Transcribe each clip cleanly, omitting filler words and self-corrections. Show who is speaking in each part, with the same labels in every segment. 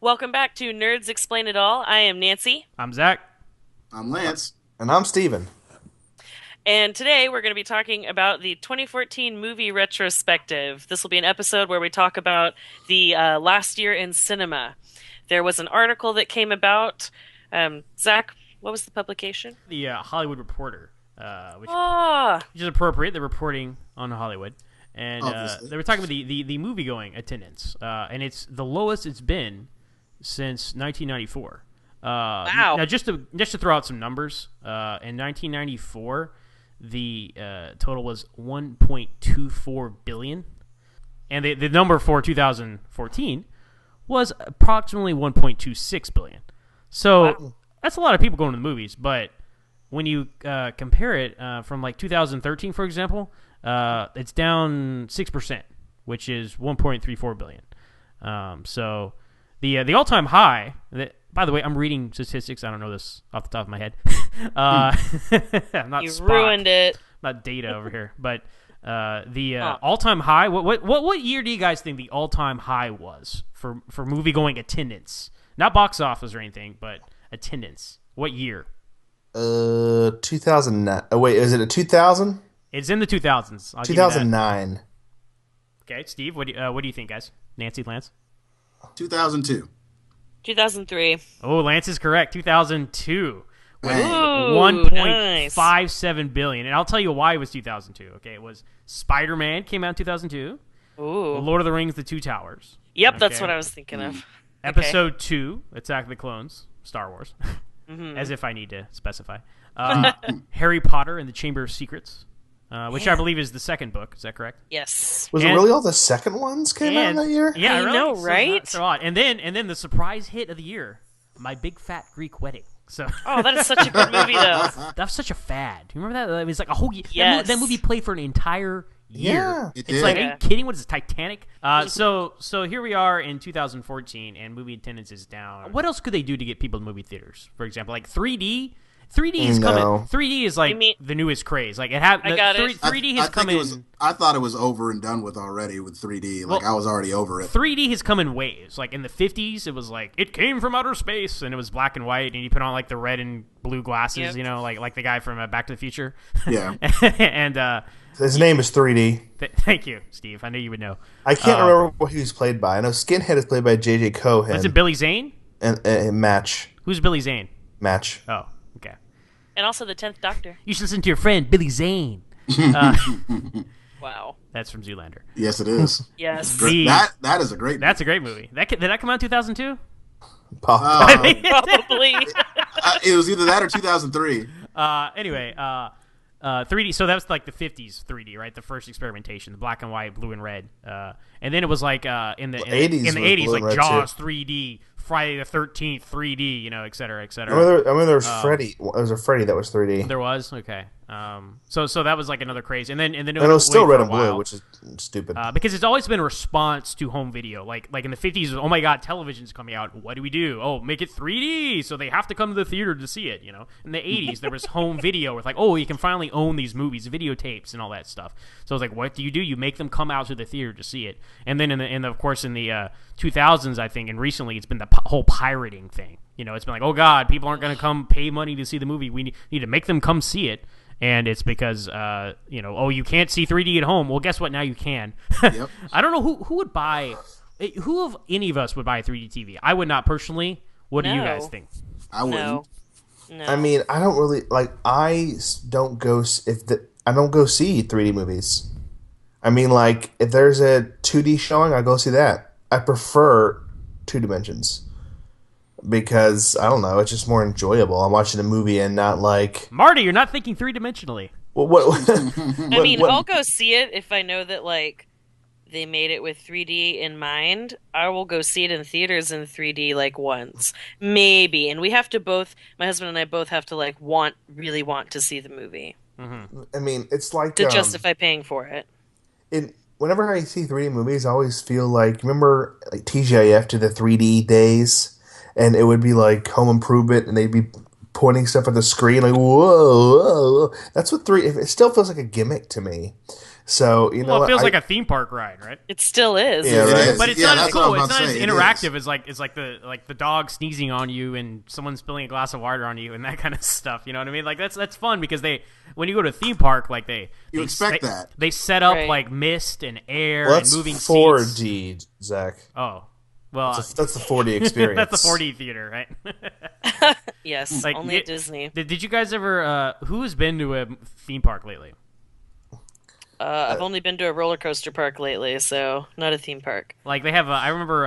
Speaker 1: Welcome back to Nerds Explain It All. I am Nancy,
Speaker 2: I'm Zach.
Speaker 3: I'm Lance.
Speaker 4: And I'm Steven.
Speaker 1: and today we're going to be talking about the 2014 movie retrospective. This will be an episode where we talk about the last year in cinema. There was an article that came about. Zach, what was the publication?
Speaker 2: The Hollywood Reporter, which
Speaker 1: Ah,
Speaker 2: is appropriate. They're reporting on Hollywood, and
Speaker 3: Obviously.
Speaker 2: they were talking about the movie going attendance, and it's the lowest it's been since 1994.
Speaker 1: Wow.
Speaker 2: Now, just to throw out some numbers, in 1994, the total was 1.24 billion, and the number for 2014 was approximately 1.26 billion. So
Speaker 1: Wow.
Speaker 2: that's a lot of people going to the movies, but when you compare it from like 2013, for example, it's down 6%, which is 1.34 billion. So the all-time high. By the way, I'm reading statistics. I don't know this off the top of my head. I'm not
Speaker 1: You
Speaker 2: Spock,
Speaker 1: ruined it.
Speaker 2: not data over here, but the all-time high. What year do you guys think the all-time high was for movie-going attendance? Not box office or anything, but attendance. What year?
Speaker 4: 2009. Oh, wait, is it a 2000?
Speaker 2: It's in the 2000s. I'll give you that.
Speaker 4: 2009.
Speaker 2: Okay, Steve, what do you think, guys? Nancy, Lance?
Speaker 3: 2002.
Speaker 1: 2003.
Speaker 2: Oh, Lance is correct. 2002. With
Speaker 3: Hey.
Speaker 1: Ooh,
Speaker 2: 1.57 billion. And I'll tell you why it was 2002. Okay, it was Spider-Man came out in 2002.
Speaker 1: Ooh.
Speaker 2: Lord of the Rings, The Two Towers.
Speaker 1: Yep, that's
Speaker 2: Okay.
Speaker 1: what I was thinking of.
Speaker 2: Episode 2, Attack of the Clones, Star Wars. As if I need to specify. Harry Potter and the Chamber of Secrets, which I believe is the second book. Is that correct?
Speaker 1: Yes.
Speaker 4: Was it
Speaker 2: And-
Speaker 4: really all the second ones came out that year?
Speaker 2: Yeah,
Speaker 1: I
Speaker 2: really?
Speaker 1: know,
Speaker 2: So
Speaker 1: right?
Speaker 2: not so odd. And then the surprise hit of the year, My Big Fat Greek Wedding. So
Speaker 1: Oh, that is such a good movie, though.
Speaker 2: that's such a fad. Do you remember that? It was like a whole year.
Speaker 1: Yes.
Speaker 2: That movie played for an entire year.
Speaker 4: Yeah.
Speaker 3: It
Speaker 2: It's
Speaker 3: did.
Speaker 2: like, are
Speaker 1: Yeah.
Speaker 2: you kidding? What is this, Titanic? So here we are in 2014, and movie attendance is down. What else could they do to get people to movie theaters? For example, like 3D. 3D is coming.
Speaker 4: No.
Speaker 2: 3D is like
Speaker 1: You mean-
Speaker 2: the newest craze. Like
Speaker 1: I got it.
Speaker 2: 3D has come in.
Speaker 3: I thought it was over and done with already with 3D. Like,
Speaker 2: Well,
Speaker 3: I was already over it.
Speaker 2: 3D has come in waves. Like in the 50s, it was like it came from outer space, and it was black and white, and you put on like the red and blue glasses,
Speaker 1: Yep.
Speaker 2: you know, like the guy from Back to the Future.
Speaker 3: Yeah.
Speaker 2: And
Speaker 4: His name is 3D.
Speaker 2: thank you, Steve. I knew you would know.
Speaker 4: I can't remember what he was played by. I know Skinhead is played by J.J. Cohen.
Speaker 2: Is it Billy Zane?
Speaker 4: and Match.
Speaker 2: Who's Billy Zane?
Speaker 4: Match.
Speaker 2: Oh, okay.
Speaker 1: And also the 10th Doctor.
Speaker 2: You should listen to your friend Billy Zane.
Speaker 1: Wow.
Speaker 2: That's from Zoolander.
Speaker 3: Yes, it is.
Speaker 1: Yes.
Speaker 2: The-
Speaker 3: That is a great.
Speaker 2: That's a great movie. Did that come out in 2002?
Speaker 4: Pop.
Speaker 1: Probably.
Speaker 3: It was either that or 2003.
Speaker 2: Anyway, 3D. So that was like the 50s 3D, right? The first experimentation, the black and white, blue and red. And then it was like in the
Speaker 4: 80s
Speaker 2: in the
Speaker 4: was
Speaker 2: 80s,
Speaker 4: blue
Speaker 2: like
Speaker 4: and red,
Speaker 2: Jaws
Speaker 4: too.
Speaker 2: 3D, Friday the 13th 3D, you know, et cetera, et cetera.
Speaker 4: I mean, there was Freddy. There was a Freddy that was 3D.
Speaker 2: There was okay. So that was like another craze, and then
Speaker 4: And it was still
Speaker 2: wait
Speaker 4: red
Speaker 2: for a
Speaker 4: and blue,
Speaker 2: while.
Speaker 4: which is stupid.
Speaker 2: Because it's always been a response to home video. Like in the 50s, oh my god, television's coming out. What do we do? Oh, make it 3D, so they have to come to the theater to see it. You know, in the 80s, there was home video with like, oh, you can finally own these movies, videotapes, and all that stuff. So it's like, what do? You make them come out to the theater to see it. And then of course in the 2000s, I think, and recently, it's been the whole pirating thing. You know, it's been like, oh god, people aren't going to come pay money to see the movie. We need to make them come see it. And it's because, you can't see 3D at home. Well, guess what? Now you can.
Speaker 3: Yep.
Speaker 2: I don't know who would buy. Who of any of us would buy a 3D TV? I would not personally. What do you
Speaker 1: No.
Speaker 2: guys think?
Speaker 3: I wouldn't.
Speaker 1: No. No.
Speaker 4: I mean, I don't really like. Don't go I don't go see 3D movies. I mean, like if there's a 2D showing, I go see that. I prefer two dimensions because I don't know. It's just more enjoyable. I'm watching a movie and not like
Speaker 2: Marty, you're not thinking three dimensionally.
Speaker 4: what.
Speaker 1: I mean, I'll go see it if I know that, like, they made it with 3D in mind. I will go see it in theaters in 3D, like, once. Maybe. And we have to both, my husband and I both have to, like, really want to see the movie
Speaker 4: I mean, it's like
Speaker 1: to justify paying for it.
Speaker 4: whenever I see 3D movies, I always feel like remember like TGIF to the 3D days, and it would be like Home Improvement, and they'd be pointing stuff at the screen like whoa, whoa. That's what three. It still feels like a gimmick to me. So you know,
Speaker 2: Well, it
Speaker 4: what?
Speaker 2: feels like a theme park ride, right?
Speaker 1: It still is.
Speaker 4: Yeah,
Speaker 3: It
Speaker 4: right.
Speaker 3: is.
Speaker 2: But it's
Speaker 3: Yeah,
Speaker 2: not as
Speaker 3: that's what I
Speaker 2: cool.
Speaker 3: was
Speaker 2: It's
Speaker 3: about
Speaker 2: not
Speaker 3: to
Speaker 2: as
Speaker 3: say. It
Speaker 2: interactive
Speaker 3: is.
Speaker 2: as the dog sneezing on you and someone spilling a glass of water on you and that kind of stuff. You know what I mean? Like that's fun because when you go to a theme park, like
Speaker 3: You expect that.
Speaker 2: they set up
Speaker 1: Right.
Speaker 2: like mist and air
Speaker 4: Well,
Speaker 2: and
Speaker 4: that's
Speaker 2: moving seats.
Speaker 4: 4D, Zach.
Speaker 2: Oh, well,
Speaker 4: That's the 4D experience.
Speaker 2: that's the 4D theater, right?
Speaker 1: Yes,
Speaker 2: Like,
Speaker 1: only at Disney.
Speaker 2: Did you guys ever? Who has been to a theme park lately?
Speaker 1: I've only been to a roller coaster park lately, so not a theme park.
Speaker 2: Like they have. I remember.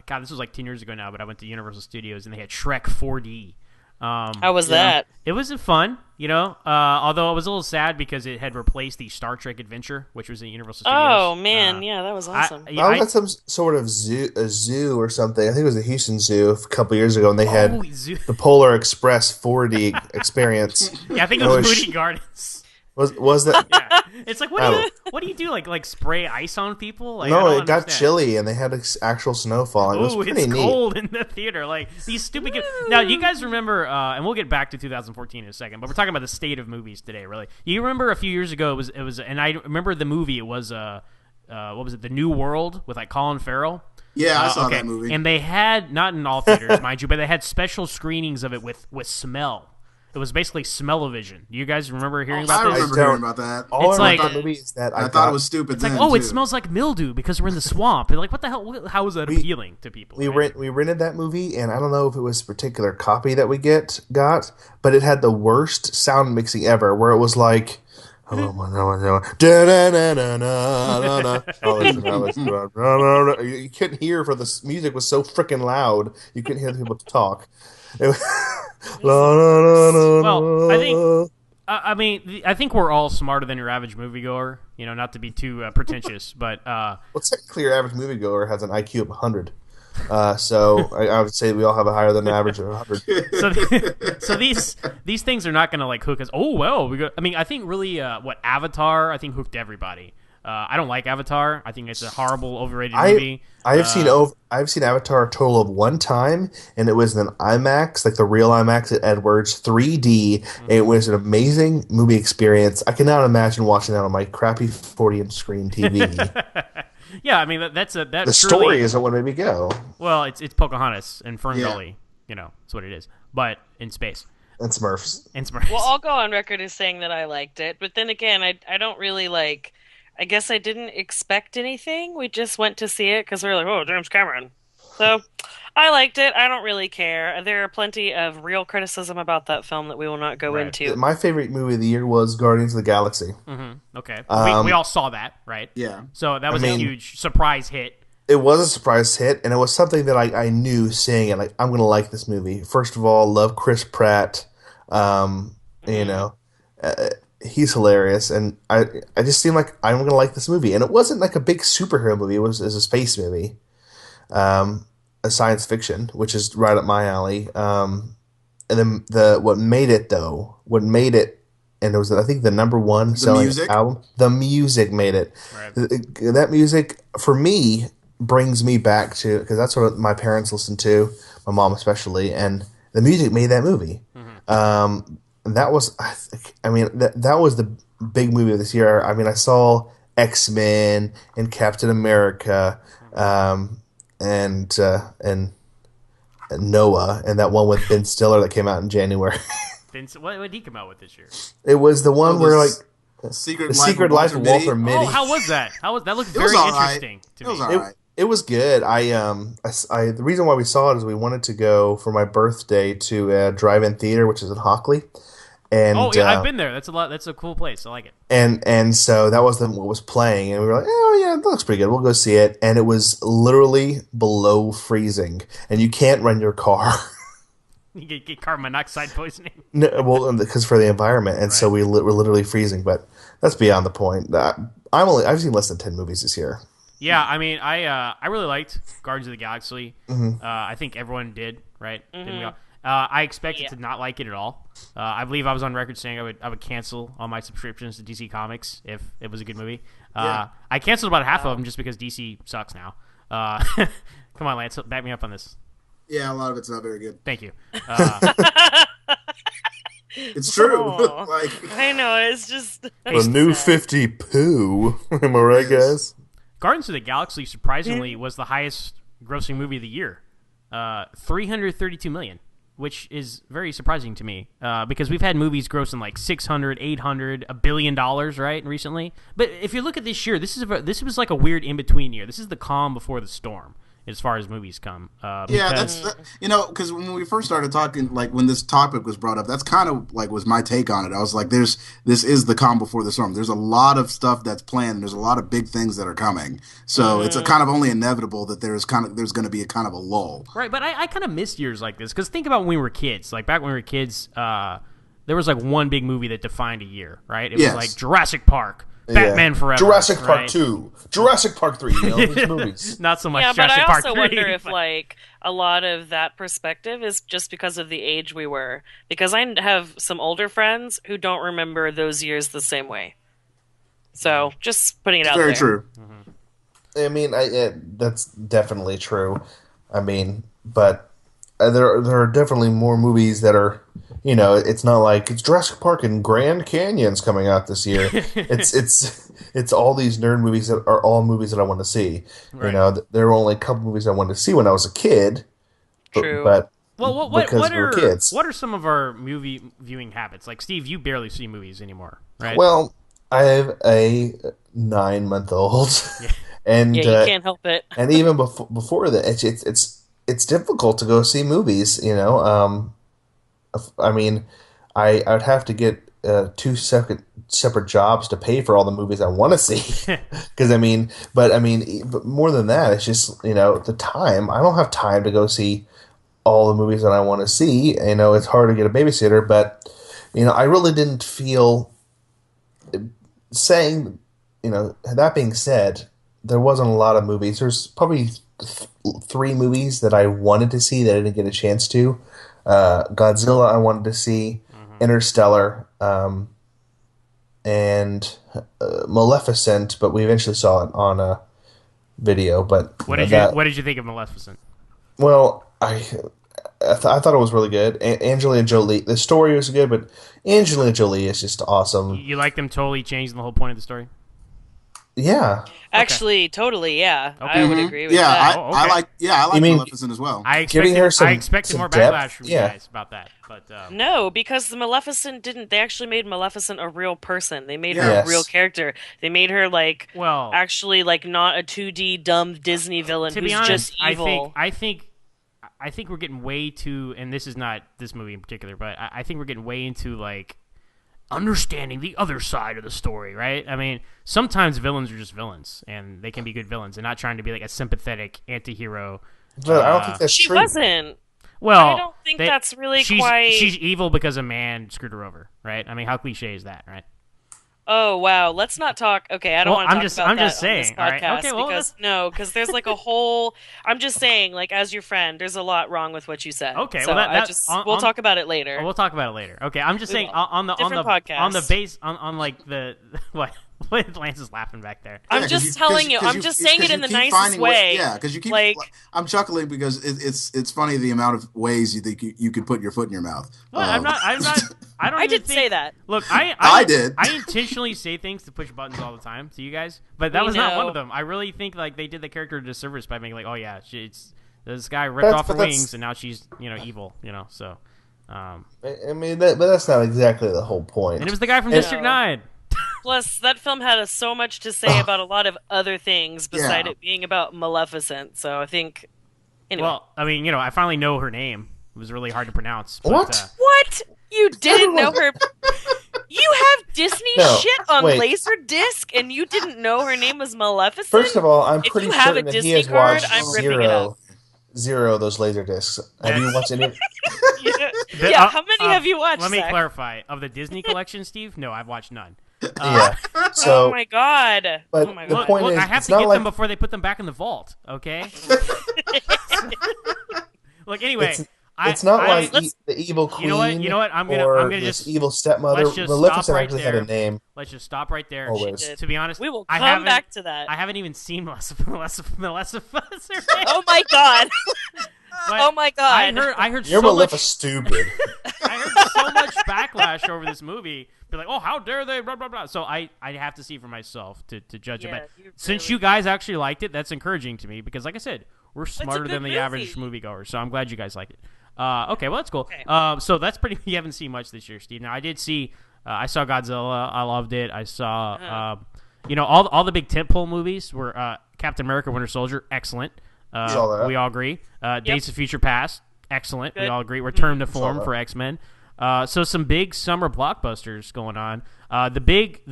Speaker 2: God, this was like 10 years ago now, but I went to Universal Studios and they had Shrek 4D.
Speaker 1: How was
Speaker 3: Yeah.
Speaker 1: that?
Speaker 2: It was fun, you know. Although it was a little sad because it had replaced the Star Trek Adventure, which was at Universal Studios.
Speaker 1: Oh man, yeah, that was awesome.
Speaker 4: I was at some sort of zoo or something. I think it was the Houston Zoo a couple years ago, and they had the Polar Express 4D experience.
Speaker 2: Yeah, I think it was Moody Gardens.
Speaker 4: Was that?
Speaker 2: Yeah, it's like what do you do? Like spray ice on people? Like, I
Speaker 4: No,
Speaker 2: don't
Speaker 4: it got
Speaker 2: understand.
Speaker 4: chilly, and they had actual snowfall. It was
Speaker 2: Ooh,
Speaker 4: pretty
Speaker 2: it's
Speaker 4: neat.
Speaker 2: cold in the theater. Like these stupid kids. Now, you guys remember? And we'll get back to 2014 in a second. But we're talking about the state of movies today. Really, you remember a few years ago? It was, and I remember the movie. It was what was it? The New World with like Colin Farrell.
Speaker 3: Yeah, I saw
Speaker 2: Okay.
Speaker 3: that movie.
Speaker 2: And they had, not in all theaters, mind you, but they had special screenings of it with smell. It was basically smell-o-vision. Do you guys remember hearing about
Speaker 3: I
Speaker 2: this?
Speaker 3: remember
Speaker 4: don't-
Speaker 3: hearing about that.
Speaker 4: All
Speaker 2: It's
Speaker 4: I
Speaker 2: like-
Speaker 4: remember about the movie is that
Speaker 3: I thought it was stupid
Speaker 2: It's like,
Speaker 3: then,
Speaker 2: oh, it
Speaker 3: too.
Speaker 2: smells like mildew because we're in the swamp. And like, what the hell? How is that appealing to people?
Speaker 4: we
Speaker 2: right?
Speaker 4: rented that movie, and I don't know if it was a particular copy that we got, but it had the worst sound mixing ever, where it was like. You couldn't hear for the music was so freaking loud. You couldn't hear the people talk. It was,
Speaker 2: Well, I think. I mean, I think we're all smarter than your average moviegoer. You know, not to be too pretentious, but
Speaker 4: well, technically, your average moviegoer has an IQ of 100. So I would say we all have a higher than average of 100.
Speaker 2: so these things are not going to like hook us. Oh well, I mean, I think really what Avatar I think hooked everybody. I don't like Avatar. I think it's a horrible, overrated movie.
Speaker 4: I've seen Avatar a total of one time, and it was in an IMAX, like the real IMAX at Edwards, 3D. And it was an amazing movie experience. I cannot imagine watching that on my crappy 40-inch screen TV.
Speaker 2: Yeah, I mean that's
Speaker 4: The
Speaker 2: truly,
Speaker 4: story isn't what made me go.
Speaker 2: Well, it's Pocahontas and Fern
Speaker 3: Yeah.
Speaker 2: Gully. You know, that's what it is. But in space.
Speaker 4: And Smurfs.
Speaker 2: And Smurfs.
Speaker 1: Well, I'll go on record as saying that I liked it, but then again, I don't really like. I guess I didn't expect anything. We just went to see it because we were like, oh, James Cameron. So I liked it. I don't really care. There are plenty of real criticism about that film that we will not go
Speaker 2: Right.
Speaker 1: into.
Speaker 4: My favorite movie of the year was Guardians of the Galaxy.
Speaker 2: Okay.
Speaker 4: Um,
Speaker 2: we all saw that, right?
Speaker 3: Yeah.
Speaker 2: So that was a
Speaker 4: mean-
Speaker 2: huge surprise hit.
Speaker 4: It was a surprise hit, and it was something that I knew seeing it. Like, I'm going to like this movie. First of all, love Chris Pratt. You know, he's hilarious, and I just seemed like I'm going to like this movie. And it wasn't like a big superhero movie. It was a space movie, a science fiction, which is right up my alley. And then what made it, and it was I think the number one selling
Speaker 3: music?
Speaker 4: album. The music made it.
Speaker 2: Right.
Speaker 4: That music for me brings me back to, because that's what my parents listened to, my mom especially, and the music made that movie. That was, that was the big movie of this year. I mean, I saw X-Men and Captain America, and Noah, and that one with Ben Stiller that came out in January.
Speaker 2: What did he come out with this year?
Speaker 4: It was the one where like
Speaker 3: Secret
Speaker 4: the Secret Life of Walter Mitty.
Speaker 2: Oh, how was that? That looked
Speaker 3: It was
Speaker 2: very
Speaker 3: all right.
Speaker 2: interesting to
Speaker 3: It was
Speaker 2: me.
Speaker 3: all right.
Speaker 4: It was good. The reason why we saw it is we wanted to go for my birthday to a drive-in theater, which is in Hockley. And
Speaker 2: Oh yeah, I've been there. That's a lot. That's a cool place. I like it.
Speaker 4: and so that was what was playing, and we were like, oh yeah, that looks pretty good. We'll go see it. And it was literally below freezing, and you can't run your car.
Speaker 2: You get carbon monoxide poisoning.
Speaker 4: No, well, because for the environment, and so we're literally freezing. But that's beyond the point. I've seen less than 10 movies this year.
Speaker 2: Yeah, I mean, I really liked Guardians of the Galaxy. I think everyone did, right? Didn't we all? I expected to not like it at all. I believe I was on record saying I would cancel all my subscriptions to DC Comics if it was a good movie. I canceled about half of them just because DC sucks now. Come on, Lance, back me up on this.
Speaker 3: Yeah, a lot of it's not very good.
Speaker 2: Thank you.
Speaker 3: It's true.
Speaker 1: Oh,
Speaker 3: Like,
Speaker 1: I know. It's just
Speaker 4: The new
Speaker 1: sad.
Speaker 4: 50 poo. Am I right, guys?
Speaker 2: Guardians of the Galaxy surprisingly was the highest grossing movie of the year, 332 million, which is very surprising to me because we've had movies grossing like 600, 800, $1 billion, right, recently. But if you look at this year, this was like a weird in between year. This is the calm before the storm as far as movies come.
Speaker 3: yeah,
Speaker 2: Because
Speaker 3: because when we first started talking, like when this topic was brought up, that's kind of like was my take on it. I was like, this is the calm before the storm. There's a lot of stuff that's planned. And there's a lot of big things that are coming. So it's a kind of only inevitable that there's going to be a kind of a lull.
Speaker 2: right, but I kind of miss years like this because think about when we were kids. Like back when we were kids, there was like one big movie that defined a year, right? It was
Speaker 3: Yes.
Speaker 2: like Jurassic Park, Batman Forever,
Speaker 4: Jurassic Park
Speaker 2: right?
Speaker 4: 2, Jurassic Park 3, these movies.
Speaker 2: Not so much
Speaker 1: Yeah, but
Speaker 2: Jurassic
Speaker 1: I
Speaker 2: Park
Speaker 1: also
Speaker 2: 3.
Speaker 1: wonder if
Speaker 2: but-
Speaker 1: like a lot of that perspective is just because of the age we were. Because I have some older friends who don't remember those years the same way. So just putting it out
Speaker 3: Very
Speaker 1: there.
Speaker 3: true.
Speaker 4: I mean, that's definitely true. I mean, but there are definitely more movies that are, it's not like it's Jurassic Park and Grand Canyon's coming out this year. it's all these nerd movies that are all movies that I want to see.
Speaker 2: Right.
Speaker 4: There were only a couple movies I wanted to see when I was a kid.
Speaker 1: True.
Speaker 4: But
Speaker 2: Well,
Speaker 4: because we were kids.
Speaker 2: what are some of our movie viewing habits? Like Steve, you barely see movies anymore, right?
Speaker 4: Well, I have a 9-month-old, and
Speaker 1: Yeah, you can't help it.
Speaker 4: and even before that, it's difficult to go see movies. I mean, I would have to get two separate jobs to pay for all the movies I want to see. Because but more than that, it's just the time. I don't have time to go see all the movies that I want to see. It's hard to get a babysitter, but I really didn't feel saying. That being said, there wasn't a lot of movies. There's probably 3 movies that I wanted to see that I didn't get a chance to. Godzilla I wanted to see, Interstellar, and Maleficent, but we eventually saw it on a video. But
Speaker 2: what did you think of Maleficent?
Speaker 4: well, I thought it was really good. Angelina Jolie, the story was good, but Angelina Jolie is just awesome.
Speaker 2: You like them totally changing the whole point of the story?
Speaker 4: Yeah.
Speaker 1: Actually, totally, yeah. I would agree with
Speaker 3: Yeah,
Speaker 1: that.
Speaker 2: Oh, okay.
Speaker 3: I like
Speaker 4: You mean-
Speaker 3: Maleficent as well.
Speaker 2: I
Speaker 4: Giving
Speaker 2: expected,
Speaker 4: her some-
Speaker 2: I expected
Speaker 4: some
Speaker 2: more
Speaker 4: depth?
Speaker 2: backlash from
Speaker 4: Yeah.
Speaker 2: you guys about that, but
Speaker 1: No, because the Maleficent didn't. They actually made Maleficent a real person. They made her
Speaker 4: Yes.
Speaker 1: a real character. They made her
Speaker 2: well,
Speaker 1: actually not a 2D dumb Disney villain
Speaker 2: to
Speaker 1: who's
Speaker 2: be honest,
Speaker 1: just evil.
Speaker 2: I think we're getting way too, and this is not this movie in particular, but I think we're getting way into understanding the other side of the story, right? I mean, sometimes villains are just villains, and they can be good villains, and not trying to be like a sympathetic anti-hero.
Speaker 4: But I don't think that's
Speaker 1: She
Speaker 4: true.
Speaker 1: wasn't.
Speaker 2: Well,
Speaker 1: I don't think that's really
Speaker 2: she's,
Speaker 1: quite-
Speaker 2: She's evil because a man screwed her over, right? I mean, how cliche is that, right?
Speaker 1: Oh wow, let's not talk. Okay, I don't
Speaker 2: Well,
Speaker 1: want to talk about
Speaker 2: I'm
Speaker 1: that
Speaker 2: just
Speaker 1: on this
Speaker 2: saying, all right?
Speaker 1: podcast
Speaker 2: Okay, well,
Speaker 1: because there's a whole. I'm just saying, as your friend, there's a lot wrong with what you said.
Speaker 2: Okay,
Speaker 1: so
Speaker 2: well,
Speaker 1: we'll talk about it later.
Speaker 2: Oh, we'll talk about it later. Okay, I'm just
Speaker 1: We
Speaker 2: saying
Speaker 1: will.
Speaker 2: on the
Speaker 1: Different
Speaker 2: on the
Speaker 1: podcast.
Speaker 2: base on the what Lance is laughing back there.
Speaker 1: I'm
Speaker 3: Yeah,
Speaker 1: just telling you. I'm just saying it in the nicest way.
Speaker 3: Yeah, because you keep.
Speaker 1: Like-
Speaker 3: I'm chuckling because it's funny the amount of ways you think you could put your foot in your mouth.
Speaker 2: What? I'm not. I don't.
Speaker 1: I
Speaker 2: even
Speaker 1: did
Speaker 2: think,
Speaker 1: say that.
Speaker 2: Look,
Speaker 3: I did.
Speaker 2: I intentionally say things to push buttons all the time to you guys, but that
Speaker 1: We
Speaker 2: was not one
Speaker 1: know.
Speaker 2: of them. I really think they did the character a disservice by making oh yeah, this guy ripped off her
Speaker 4: But that's-
Speaker 2: wings and now she's evil. So.
Speaker 4: I mean, but that's not exactly the whole point.
Speaker 2: And it was the guy from
Speaker 4: And-
Speaker 2: District 9.
Speaker 1: Plus, that film had so much to say about a lot of other things beside
Speaker 3: Yeah.
Speaker 1: it being about Maleficent. So I think. Anyway.
Speaker 2: Well, I mean, I finally know her name. It was really hard to pronounce. But,
Speaker 4: What?
Speaker 1: What? You didn't know her? You have Disney
Speaker 4: No,
Speaker 1: shit on
Speaker 4: wait.
Speaker 1: Laserdisc, and you didn't know her name was Maleficent?
Speaker 4: First of all, I'm
Speaker 1: If
Speaker 4: pretty
Speaker 1: you have
Speaker 4: certain
Speaker 1: a
Speaker 4: that he
Speaker 1: Disney
Speaker 4: has
Speaker 1: card,
Speaker 4: watched
Speaker 1: I'm ripping it up.
Speaker 4: zero of those laser discs. Have you watched any?
Speaker 1: Yeah, how many have you watched?
Speaker 2: Let me
Speaker 1: Zach?
Speaker 2: clarify. Of the Disney collection, Steve? No, I've watched none.
Speaker 4: Yeah. So,
Speaker 1: Oh my god!
Speaker 4: but
Speaker 1: Oh my
Speaker 4: the
Speaker 1: god!
Speaker 4: point
Speaker 2: Look,
Speaker 4: is,
Speaker 2: I have
Speaker 4: it's
Speaker 2: to
Speaker 4: not
Speaker 2: get
Speaker 4: like
Speaker 2: them before they put them back in the vault, okay? Look, anyway,
Speaker 4: it's not like
Speaker 1: let's-
Speaker 4: the evil queen.
Speaker 2: You know what? I'm gonna
Speaker 4: or
Speaker 2: this
Speaker 4: this evil stepmother.
Speaker 2: let's just
Speaker 4: Maleficent
Speaker 2: stop right
Speaker 4: actually
Speaker 2: there.
Speaker 4: had a name.
Speaker 2: Let's just stop right there.
Speaker 4: Always.
Speaker 1: did.
Speaker 2: To be honest,
Speaker 1: We will
Speaker 2: I
Speaker 1: come
Speaker 2: haven't-
Speaker 1: back to that.
Speaker 2: I haven't even seen Maleficent.
Speaker 1: Oh my god!
Speaker 2: But
Speaker 1: Oh my god!
Speaker 2: I heard
Speaker 4: You're
Speaker 2: so much.
Speaker 4: Maleficent stupid.
Speaker 2: I heard so much backlash over this movie. Be like, oh, how dare they? Blah blah blah. So I have to see for myself to judge it. But since you guys actually liked it, that's encouraging to me because, like I said, we're smarter than the average moviegoer. So I'm glad you guys like it. Okay, well that's cool. Okay. So that's pretty. You haven't seen much this year, Steve. Now I did see. I saw Godzilla. I loved it. I saw. All the big tentpole movies were Captain America: Winter Soldier, excellent. We all agree. Days of Future Past, excellent. Good. We all agree. Return to form for X-Men. So some big summer blockbusters going on. The big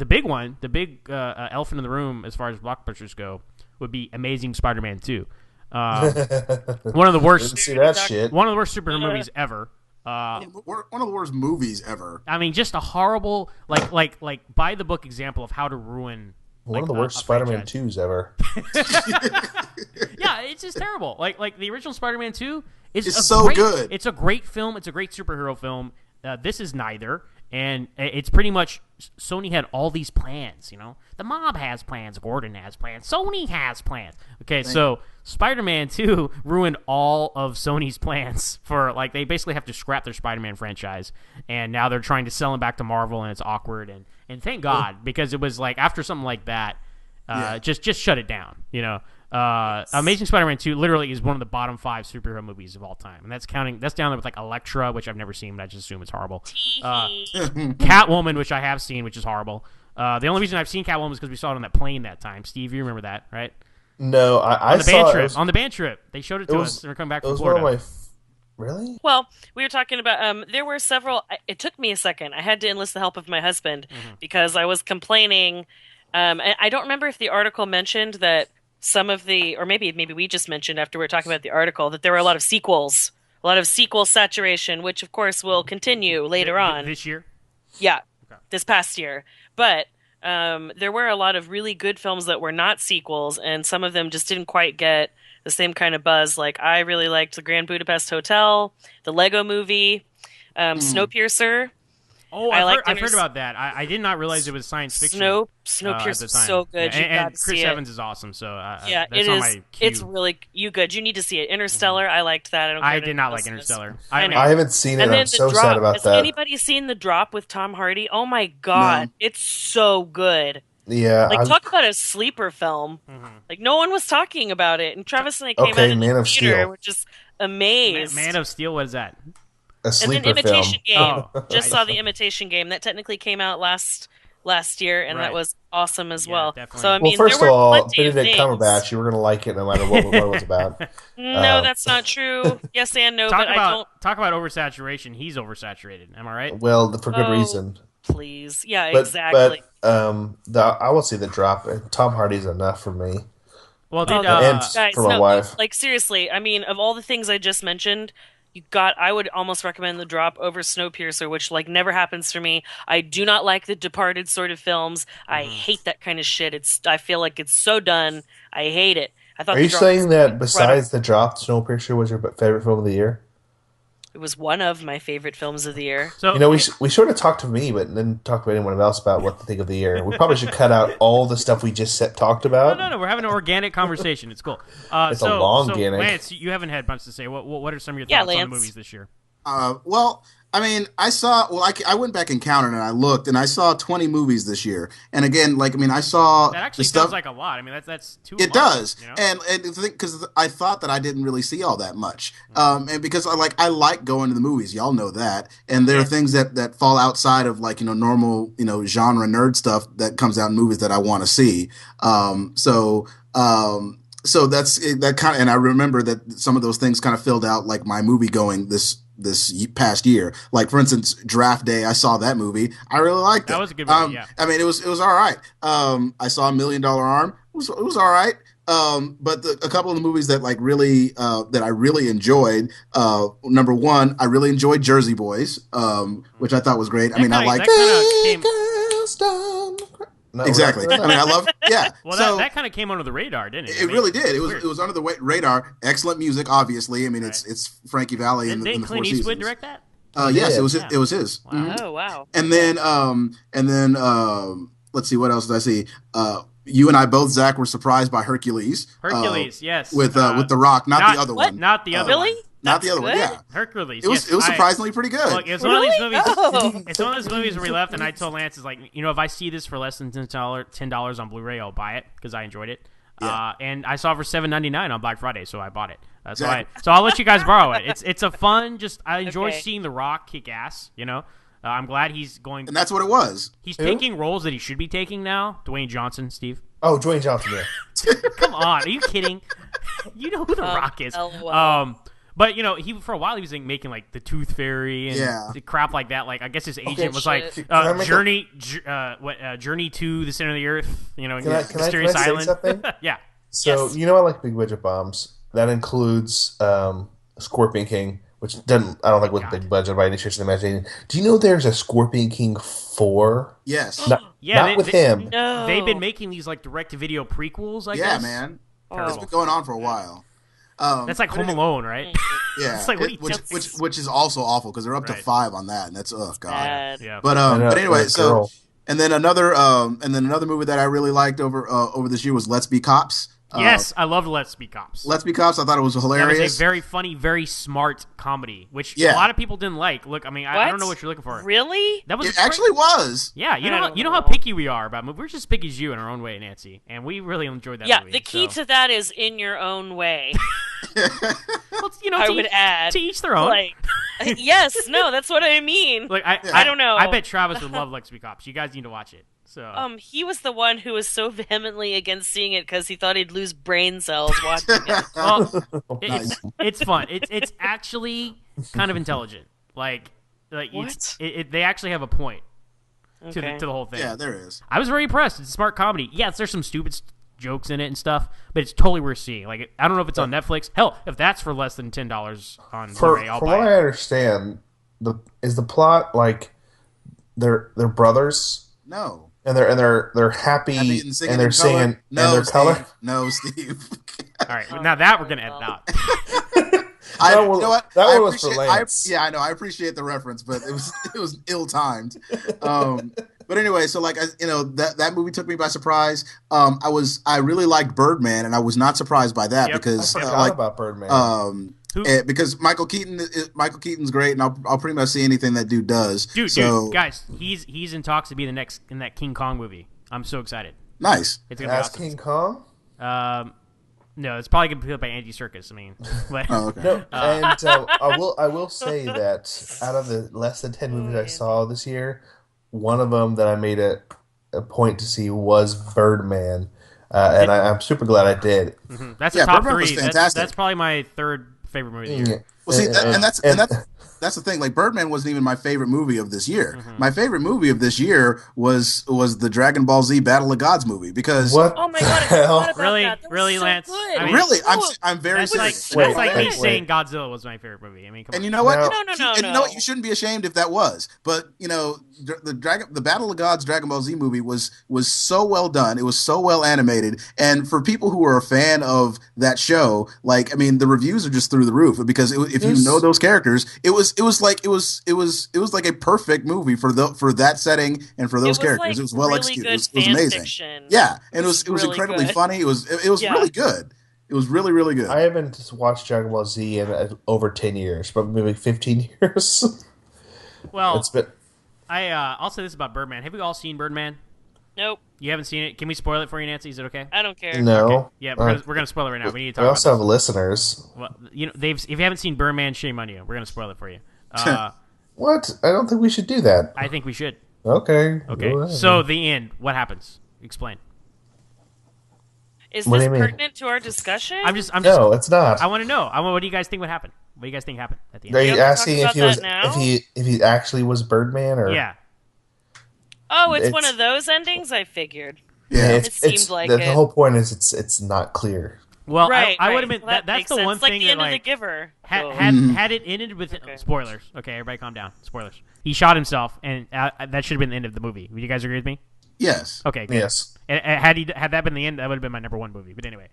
Speaker 2: elephant in the room as far as blockbusters go would be Amazing Spider-Man 2. One of the worst.
Speaker 4: Didn't see that shit.
Speaker 2: One of the worst superhero movies ever.
Speaker 3: One of the worst movies ever.
Speaker 2: I mean, just a horrible, like by the book example of how to ruin.
Speaker 4: One of the worst Spider-Man 2s ever.
Speaker 2: Yeah, it's just terrible. Like the original Spider-Man 2 is
Speaker 3: so good.
Speaker 2: It's a great film. It's a great superhero film. This is neither, and it's pretty much Sony had all these plans. The mob has plans, Gordon has plans, Sony has plans. Okay, so Spider-Man 2 ruined all of Sony's plans for they basically have to scrap their Spider-Man franchise, and now they're trying to sell him back to Marvel, and it's awkward. And thank God, because it was after something like that, just shut it down. Amazing Spider-Man 2 literally is one of the bottom 5 superhero movies of all time, and that's down there with Elektra, which I've never seen, but I just assume it's horrible. Catwoman, which I have seen, which is horrible. The only reason I've seen Catwoman is because we saw it on that plane that time. Steve, you remember that, right?
Speaker 4: No, I saw it.
Speaker 2: On the band trip, they showed it to us. They were coming back from Florida.
Speaker 4: Really?
Speaker 1: Well, we were talking about there were several. It took me a second. I had to enlist the help of my husband because I was complaining. And I don't remember if the article mentioned that some of or maybe we just mentioned after we were talking about the article that there were a lot of sequels, a lot of sequel saturation, which of course will continue later on
Speaker 2: this year.
Speaker 1: Yeah, this past year, but. There were a lot of really good films that were not sequels, and some of them just didn't quite get the same kind of buzz. Like, I really liked The Grand Budapest Hotel, the Lego Movie, Snowpiercer.
Speaker 2: Oh, I've heard about that. I did not realize it was science fiction.
Speaker 1: Snowpiercer is so good.
Speaker 2: And Chris Evans is awesome. So
Speaker 1: yeah,
Speaker 2: that's
Speaker 1: it
Speaker 2: on
Speaker 1: is.
Speaker 2: My queue.
Speaker 1: It's really good. You need to see it. Interstellar. I liked that.
Speaker 2: I did not like Interstellar.
Speaker 4: I haven't seen it. I'm so sad about that.
Speaker 1: Has anybody seen The Drop with Tom Hardy? Oh my god, no. It's so good.
Speaker 4: Yeah,
Speaker 1: talk about a sleeper film. No one was talking about it, and Travis and I came out in the theater and we're just amazed.
Speaker 2: Man of Steel. What is that?
Speaker 4: A sleeper
Speaker 1: and then Imitation
Speaker 4: film.
Speaker 1: Game. Just saw the Imitation Game that technically came out last year, and that was awesome as well.
Speaker 2: Definitely.
Speaker 1: So I mean,
Speaker 4: first
Speaker 1: there
Speaker 4: of all,
Speaker 1: were
Speaker 4: Benedict Cumberbatch, you were going to like it no matter what it was about.
Speaker 1: No, that's not true. Yes and no, but I don't.
Speaker 2: Talk about oversaturation. He's oversaturated. Am I right?
Speaker 4: Well, for good reason.
Speaker 1: Please, yeah, exactly.
Speaker 4: But I will say The Drop. Tom Hardy's enough for me.
Speaker 2: Well,
Speaker 1: guys,
Speaker 4: for my wife.
Speaker 1: Seriously, I mean, of all the things I just mentioned. I would almost recommend The Drop over Snowpiercer, which never happens for me. I do not like the Departed sort of films. I hate that kind of shit. I feel like it's so done. I hate it.
Speaker 4: Are you saying that besides The Drop, Snowpiercer was your favorite film of the year?
Speaker 1: It was one of my favorite films of the year.
Speaker 4: So we sort of talked to me, but didn't talk to anyone else about what to think of the year. We probably should cut out all the stuff we just talked about.
Speaker 2: No, we're having an organic conversation. It's cool.
Speaker 4: It's a long organic.
Speaker 2: Lance, you haven't had much to say. What are some of your thoughts on the movies this year?
Speaker 3: Well, I mean, I went back and counted and I looked and I saw 20 movies this year. And again, I saw
Speaker 2: that actually sounds like a lot. I mean, that's too.
Speaker 3: It does, and because I thought that I didn't really see all that much, and because I like going to the movies, y'all know that, and there are things that fall outside of normal genre nerd stuff that comes out in movies that I want to see. So that's that kind of, and I remember that some of those things kind of filled out my movie going this past year. Like, for instance, Draft Day, I saw that movie. I really liked it.
Speaker 2: That was a good movie, yeah.
Speaker 3: I mean, it was all right. I saw $1 Million Arm. It was all right. But a couple of the movies that really that I really enjoyed. Number one, I really enjoyed Jersey Boys, which I thought was great. I like. No, exactly. I mean, I love. Yeah.
Speaker 2: Well, that kind of came under the radar, didn't it?
Speaker 3: It really did. It was under the radar. Excellent music, obviously. I mean, it's Frankie Valli in the Four Seasons. Didn't Clint Eastwood direct that? Yes, it was. It was his.
Speaker 1: Wow. Mm-hmm. Oh, wow.
Speaker 3: And then let's see, what else did I see? You and I both, Zach, were surprised by Hercules.
Speaker 2: Hercules, yes.
Speaker 3: With The Rock, not the other one.
Speaker 2: Not the other
Speaker 1: really?
Speaker 2: one.
Speaker 3: Not
Speaker 1: That's
Speaker 3: the other one.
Speaker 1: good?
Speaker 3: Yeah,
Speaker 2: Hercules.
Speaker 3: it was
Speaker 2: Yes,
Speaker 3: it was surprisingly pretty good.
Speaker 2: Look, it's one of these
Speaker 1: Really?
Speaker 2: movies.
Speaker 1: Oh.
Speaker 2: It's one of those movies where we left, and I told Lance, "Is like, if I see this for less than $10 on Blu-ray, I'll buy it because I enjoyed it."
Speaker 3: Yeah.
Speaker 2: And I saw it for $7.99 on Black Friday, so I bought it.
Speaker 3: Exactly.
Speaker 2: So I'll let you guys borrow it. It's a fun. Just I enjoy
Speaker 1: Okay.
Speaker 2: seeing The Rock kick ass. I'm glad he's going.
Speaker 3: And that's what it was.
Speaker 2: He's
Speaker 4: Who?
Speaker 2: taking roles that he should be taking now. Dwayne Johnson, Steve.
Speaker 4: Oh, Dwayne Johnson. Yeah.
Speaker 2: Come on, are you kidding? You know who The Rock is.
Speaker 1: LOL.
Speaker 2: But he for a while he was like, making the Tooth Fairy and
Speaker 3: Yeah.
Speaker 2: crap like that. Like I guess his agent was like
Speaker 1: shit.
Speaker 4: Can I make
Speaker 2: Journey to the Center of the Earth.
Speaker 4: Can I
Speaker 2: Mysterious
Speaker 4: say
Speaker 2: Island.
Speaker 4: something?
Speaker 2: Yeah.
Speaker 4: So
Speaker 1: Yes.
Speaker 4: I like big budget bombs. That includes Scorpion King, which doesn't I don't think with big budget by any stretch of the imagination. Do you know there's a Scorpion King 4?
Speaker 3: Yes.
Speaker 2: Yeah,
Speaker 4: Not with him.
Speaker 1: No.
Speaker 2: They've been making these like direct-to-video prequels. I
Speaker 3: Yeah,
Speaker 2: guess.
Speaker 3: man.
Speaker 2: Terrible.
Speaker 3: It's been going on for a while.
Speaker 2: That's like Home Alone, right?
Speaker 3: Yeah,
Speaker 2: It's like, what do you
Speaker 3: which is also awful because they're up to
Speaker 2: Right.
Speaker 3: 5 on that, and that's god.
Speaker 1: Bad.
Speaker 2: Yeah.
Speaker 3: But
Speaker 4: I know,
Speaker 3: but anyway,
Speaker 4: that
Speaker 3: so
Speaker 4: girl.
Speaker 3: and then another movie that I really liked over this year was Let's Be Cops.
Speaker 2: Yes, I loved Let's Be Cops.
Speaker 3: Let's Be Cops. I thought it was
Speaker 2: That
Speaker 3: hilarious.
Speaker 2: was a very funny, very smart comedy, which
Speaker 3: Yeah.
Speaker 2: a lot of people didn't like. Look, I mean, I don't know what you're looking for.
Speaker 1: Really?
Speaker 2: That was
Speaker 3: it actually was.
Speaker 2: Yeah,
Speaker 1: I don't
Speaker 2: you know how
Speaker 1: know.
Speaker 2: picky we are about movies. We're just picky as you in our own way, Nancy, and we really enjoyed that
Speaker 1: Yeah,
Speaker 2: movie.
Speaker 1: the key
Speaker 2: so.
Speaker 1: to that is in your own way.
Speaker 2: Well,
Speaker 1: I
Speaker 2: to
Speaker 1: would
Speaker 2: each,
Speaker 1: add.
Speaker 2: to each their own.
Speaker 1: Like, yes, no, that's what I mean.
Speaker 2: Look,
Speaker 1: I don't know.
Speaker 2: I bet Travis would love Let's Be Cops. You guys need to watch it. So
Speaker 1: He was the one who was so vehemently against seeing it because he thought he'd lose brain cells watching it.
Speaker 2: well,
Speaker 3: Nice.
Speaker 2: it's fun. It's actually kind of intelligent. Like
Speaker 1: What?
Speaker 2: they actually have a point to
Speaker 1: Okay.
Speaker 2: the whole thing.
Speaker 3: Yeah, there is.
Speaker 2: I was very impressed. It's a smart comedy. Yes, there's some stupid jokes in it and stuff, but it's totally worth seeing. Like, I don't know if it's on Netflix. Hell, if that's for less than $10 on Blu-ray, I'll
Speaker 4: From
Speaker 2: buy
Speaker 4: what
Speaker 2: it.
Speaker 4: I understand, is the plot like they're brothers
Speaker 3: No.
Speaker 4: and they're happy
Speaker 3: Happy
Speaker 4: and
Speaker 3: singing
Speaker 4: they're
Speaker 3: in
Speaker 4: singing
Speaker 3: color?
Speaker 4: and
Speaker 3: No,
Speaker 4: their
Speaker 3: Steve.
Speaker 4: color.
Speaker 3: No, Steve.
Speaker 2: All right, now that we're gonna edit out.
Speaker 3: You
Speaker 4: one-
Speaker 3: know what?
Speaker 4: that
Speaker 3: I
Speaker 4: one was for
Speaker 3: appreciate-
Speaker 4: Lance.
Speaker 3: yeah, I know. I appreciate the reference, but it was ill timed. But anyway, so like that movie took me by surprise. I really liked Birdman, and I was not surprised by that
Speaker 2: Yep.
Speaker 3: because
Speaker 4: I forgot about Birdman.
Speaker 3: because Michael Keaton's great, and I'll pretty much see anything that dude does.
Speaker 2: Dude, guys, he's in talks to be the next in that King Kong movie. I'm so excited.
Speaker 3: Nice.
Speaker 2: It's gonna be
Speaker 4: As
Speaker 2: awesome.
Speaker 4: King Kong.
Speaker 2: No, it's probably gonna be played by Andy Serkis. I mean, but,
Speaker 3: Oh, okay.
Speaker 4: No, and I will say that out of the less than 10 movies I saw this year, one of them that I made a point to see was Birdman, and I'm super glad I did.
Speaker 2: that's
Speaker 3: Yeah,
Speaker 2: a top
Speaker 3: Birdman was
Speaker 2: 3.
Speaker 3: fantastic.
Speaker 2: That's probably my third favorite movie of the year.
Speaker 3: Well, see, that's the thing. Like, Birdman wasn't even my favorite movie of this year. My favorite movie of this year was the Dragon Ball Z Battle of Gods movie because
Speaker 4: What?
Speaker 1: Oh my
Speaker 4: the
Speaker 1: god, I
Speaker 4: hell?
Speaker 1: forgot about
Speaker 2: Really?
Speaker 1: that. That was
Speaker 2: Really,
Speaker 1: so
Speaker 2: Lance?
Speaker 1: good.
Speaker 2: I mean-
Speaker 3: really,
Speaker 1: Oh,
Speaker 3: I'm very
Speaker 2: That's like
Speaker 3: serious.
Speaker 2: that's like me
Speaker 4: wait.
Speaker 2: saying Godzilla was my favorite movie. I mean, come
Speaker 3: And
Speaker 2: on.
Speaker 3: you know what?
Speaker 4: No.
Speaker 1: No,
Speaker 3: And you know what? You shouldn't be ashamed if that was. But the Battle of Gods Dragon Ball Z movie was so well done. It was so well animated. And for people who are a fan of that show, like, I mean, the reviews are just through the roof because if you know those characters, it was like a perfect movie for that setting and for those
Speaker 1: was
Speaker 3: characters.
Speaker 1: like
Speaker 3: It was well
Speaker 1: really
Speaker 3: executed.
Speaker 1: good
Speaker 3: It was
Speaker 1: fan
Speaker 3: amazing.
Speaker 1: fiction.
Speaker 3: Yeah, and it was
Speaker 1: really
Speaker 3: incredibly
Speaker 1: good.
Speaker 3: funny. It was
Speaker 1: Yeah.
Speaker 3: really good. It was really, really good.
Speaker 4: I haven't watched Dragon Ball Z in over 10 years, but maybe 15 years.
Speaker 2: Well,
Speaker 4: It's been
Speaker 2: I'll say this about Birdman. Have we all seen Birdman?
Speaker 1: Nope,
Speaker 2: You haven't seen it? Can we spoil it for you, Nancy? Is it okay?
Speaker 1: I don't care.
Speaker 4: no.
Speaker 2: Yeah,
Speaker 4: Uh,
Speaker 2: we're gonna spoil it right now. We need to
Speaker 4: we
Speaker 2: talk
Speaker 4: also
Speaker 2: about
Speaker 4: have listeners.
Speaker 2: this. Well, if you haven't seen Birdman, shame on you. We're gonna spoil it for you.
Speaker 4: What? I don't think we should do that.
Speaker 2: I think we should.
Speaker 4: Okay.
Speaker 2: Okay.
Speaker 4: Go ahead.
Speaker 2: So the end. What happens? Explain.
Speaker 1: Is
Speaker 4: What do
Speaker 1: this
Speaker 4: you mean?
Speaker 1: pertinent to our discussion?
Speaker 2: I'm just.
Speaker 4: No, it's not.
Speaker 2: I want to know. What do you guys think would happen? What do you guys think happened at the end?
Speaker 4: Are
Speaker 1: You
Speaker 4: you
Speaker 1: want to talk
Speaker 4: asking if
Speaker 1: about
Speaker 4: he was
Speaker 1: that now?
Speaker 4: if he actually was Birdman or
Speaker 2: Yeah.
Speaker 1: Oh, it's one
Speaker 4: It's-
Speaker 1: of those endings. I figured.
Speaker 3: Yeah.
Speaker 1: It seemed like
Speaker 4: the
Speaker 1: it.
Speaker 4: whole point is it's not clear.
Speaker 2: Well,
Speaker 1: Right,
Speaker 2: I
Speaker 1: right.
Speaker 2: would admit
Speaker 1: Well, that
Speaker 2: that's
Speaker 1: makes
Speaker 2: the
Speaker 1: sense.
Speaker 2: one
Speaker 1: Like
Speaker 2: thing
Speaker 1: the
Speaker 2: that
Speaker 1: end of The
Speaker 2: like
Speaker 1: Giver.
Speaker 2: had
Speaker 1: So-
Speaker 2: had it ended with
Speaker 1: Okay.
Speaker 2: spoilers. Okay, everybody calm down. Spoilers. He shot himself, and that should have been the end of the movie. Would you guys agree with me?
Speaker 3: Yes.
Speaker 2: Okay. Good.
Speaker 4: Yes.
Speaker 2: And had that been the end, that would have been my #1 movie. But anyway,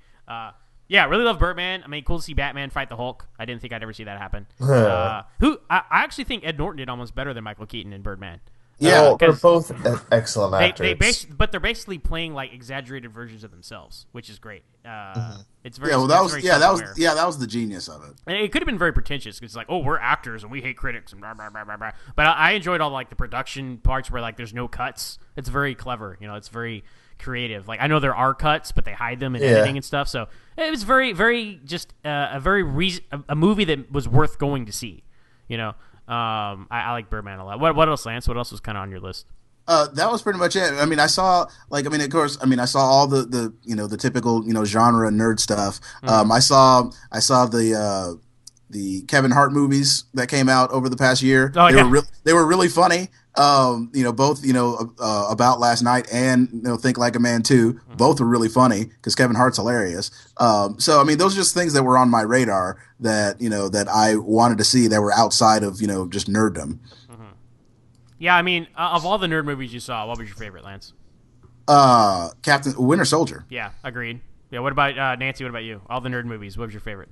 Speaker 2: yeah, really love Birdman. I mean, cool to see Batman fight the Hulk. I didn't think I'd ever see that happen. I actually think Ed Norton did almost better than Michael Keaton in Birdman.
Speaker 3: Yeah,
Speaker 4: they're
Speaker 2: 'cause
Speaker 4: both excellent actors.
Speaker 2: but they're basically playing like exaggerated versions of themselves, which is great.
Speaker 4: Mhm.
Speaker 2: It's
Speaker 3: yeah. Well,
Speaker 2: it's very self-aware.
Speaker 3: that was the genius of it.
Speaker 2: And it could have been very pretentious because it's like, oh, we're actors and we hate critics and blah blah blah blah blah. But I enjoyed all like the production parts where like there's no cuts. It's very clever, it's very creative. Like I know there are cuts, but they hide them in editing and stuff. So it was very very just a movie that was worth going to see. I like Birdman a lot. What else, Lance? What else was kind of on your list?
Speaker 3: That was pretty much it. I mean, I saw of course, I saw all the typical genre nerd stuff. I saw the Kevin Hart movies that came out over the past year.
Speaker 2: Oh,
Speaker 3: They were really funny. Both About Last Night and Think Like a Man 2. Both were really funny because Kevin Hart's hilarious. So I mean, those are just things that were on my radar that that I wanted to see that were outside of just nerddom.
Speaker 2: Yeah, I mean, of all the nerd movies you saw, what was your favorite, Lance?
Speaker 3: Captain Winter Soldier.
Speaker 2: Yeah, agreed. Yeah, what about Nancy? What about you? All the nerd movies. What was your favorite?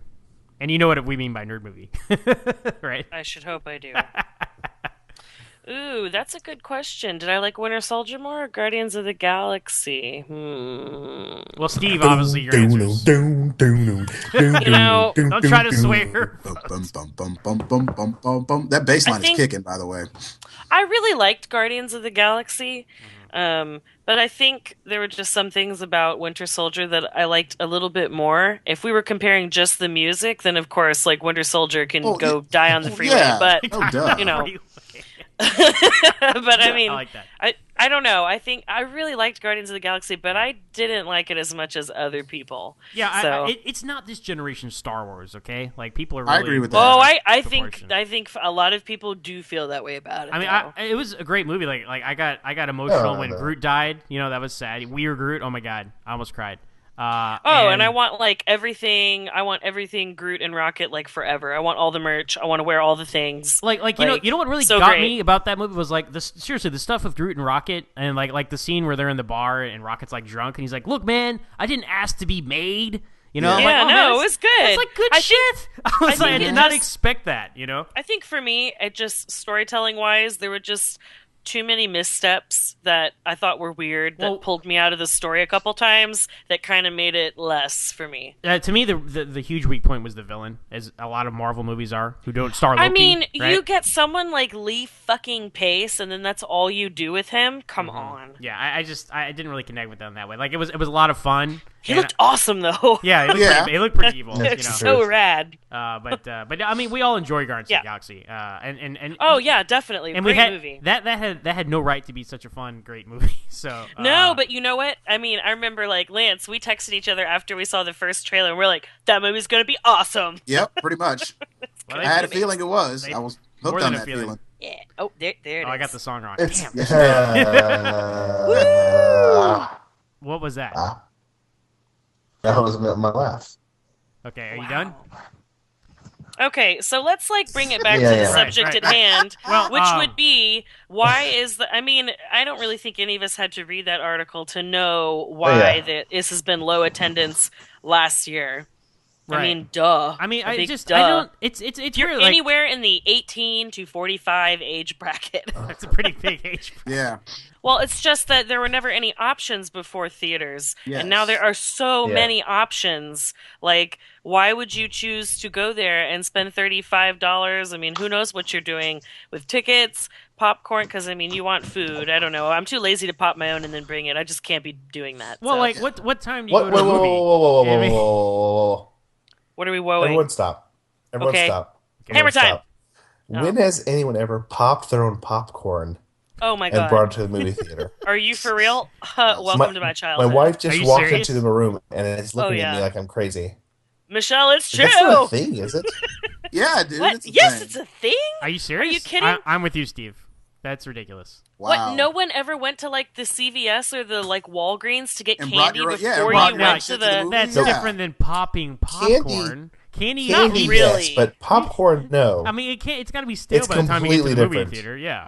Speaker 2: And you know what we mean by nerd movie, right?
Speaker 1: I should hope I do. Ooh, that's a good question. Did I like Winter Soldier more or Guardians of the Galaxy?
Speaker 2: Well, Steve, obviously your answers. Don't try to swear.
Speaker 3: That bass line is kicking, by the way.
Speaker 1: I really liked Guardians of the Galaxy, but I think there were just some things about Winter Soldier that I liked a little bit more. If we were comparing just the music, then of course, like Winter Soldier can die on the freeway.
Speaker 3: Yeah.
Speaker 1: But
Speaker 3: Duh.
Speaker 1: but I mean,
Speaker 2: I like that.
Speaker 1: I don't know. I think I really liked Guardians of the Galaxy, but I didn't like it as much as other people.
Speaker 2: Yeah,
Speaker 1: so.
Speaker 2: It's not this generation's Star Wars, okay? Like people are.
Speaker 3: I
Speaker 2: Really
Speaker 3: agree with that.
Speaker 1: Oh, I think a lot of people do feel that way about it.
Speaker 2: I mean, it was a great movie. Like I got emotional when Groot died. That was sad. We're Groot. Oh my god, I almost cried.
Speaker 1: And I want everything. I want everything Groot and Rocket forever. I want all the merch. I want to wear all the things.
Speaker 2: Like you know what really
Speaker 1: so
Speaker 2: got
Speaker 1: great.
Speaker 2: me about that movie was seriously the stuff with Groot and Rocket and like the scene where they're in the bar and Rocket's drunk and he's like, "Look, man, I didn't ask to be made."
Speaker 1: It was good.
Speaker 2: It's good shit. I did not expect that.
Speaker 1: I think for me, it just storytelling wise, there were just too many missteps that I thought were weird that pulled me out of the story a couple times that kind of made it less for me.
Speaker 2: To me, the huge weak point was the villain, as a lot of Marvel movies are, who don't star Loki.
Speaker 1: I mean,
Speaker 2: right?
Speaker 1: You get someone like Lee fucking Pace, and then that's all you do with him? Come on.
Speaker 2: Yeah, I didn't really connect with them that way. It was a lot of fun.
Speaker 1: He looked awesome, though.
Speaker 2: Yeah, he looked pretty evil.
Speaker 1: So rad.
Speaker 2: But I mean, we all enjoy Guardians of the Galaxy. And
Speaker 1: oh yeah, definitely.
Speaker 2: And
Speaker 1: great movie.
Speaker 2: That had no right to be such a fun, great movie. So
Speaker 1: no, but you know what? I mean, I remember Lance. We texted each other after we saw the first trailer, and we're like, "That movie's gonna be awesome."
Speaker 3: Yep, pretty much. I had a feeling it was. I was hooked on that feeling.
Speaker 1: Yeah. Oh, there it is.
Speaker 2: I got the song wrong.
Speaker 4: It's,
Speaker 2: What was that?
Speaker 4: That was my laugh.
Speaker 2: Okay, are you done?
Speaker 1: Okay, so let's bring it back to the subject at hand,
Speaker 2: well,
Speaker 1: which would be why is I mean, I don't really think any of us had to read that article to know why this has been low attendance last year.
Speaker 2: Right.
Speaker 1: I mean, duh.
Speaker 2: I mean, I don't. It's
Speaker 1: You're
Speaker 2: really,
Speaker 1: anywhere in the 18 to 45 age bracket.
Speaker 2: That's a pretty big age bracket.
Speaker 3: Yeah.
Speaker 1: Well, it's just that there were never any options before theaters, and now there are so many options. Why would you choose to go there and spend $35? I mean, who knows what you're doing with tickets, popcorn? Because I mean, you want food. I don't know. I'm too lazy to pop my own and then bring it. I just can't be doing that.
Speaker 2: Well,
Speaker 1: so.
Speaker 2: what time do you go to a movie?
Speaker 4: Whoa.
Speaker 1: What are we woeing?
Speaker 4: Everyone stop. Stop.
Speaker 1: Hammer time.
Speaker 4: When has anyone ever popped their own popcorn?
Speaker 1: Oh my god!
Speaker 4: And brought it to the movie theater?
Speaker 1: Are you for real? Welcome to my childhood.
Speaker 4: My wife just walked
Speaker 2: serious?
Speaker 4: into the room and is looking at me like I'm crazy.
Speaker 1: Michelle, it's true.
Speaker 4: That's not a thing, is it?
Speaker 3: Yeah, dude.
Speaker 1: What?
Speaker 3: It's
Speaker 1: Yes,
Speaker 3: thing.
Speaker 1: it's a thing.
Speaker 2: Are you serious?
Speaker 1: Are you kidding?
Speaker 2: I'm with you, Steve. That's ridiculous.
Speaker 3: Wow.
Speaker 1: What? No one ever went to the CVS or the Walgreens to get
Speaker 3: And brought
Speaker 1: candy
Speaker 3: your-
Speaker 1: before
Speaker 3: yeah,
Speaker 1: you
Speaker 3: brought
Speaker 1: went
Speaker 3: your
Speaker 1: to
Speaker 3: shit to the
Speaker 1: the.
Speaker 3: movie?
Speaker 2: That's
Speaker 3: Yeah.
Speaker 2: different than popping popcorn. Candy,
Speaker 1: Not
Speaker 4: Candy,
Speaker 1: really.
Speaker 4: yes, but popcorn, no.
Speaker 2: I mean, it can't. It's got to be stale
Speaker 4: It's
Speaker 2: by the time you get to the
Speaker 4: completely
Speaker 2: movie
Speaker 4: different.
Speaker 2: theater. Yeah.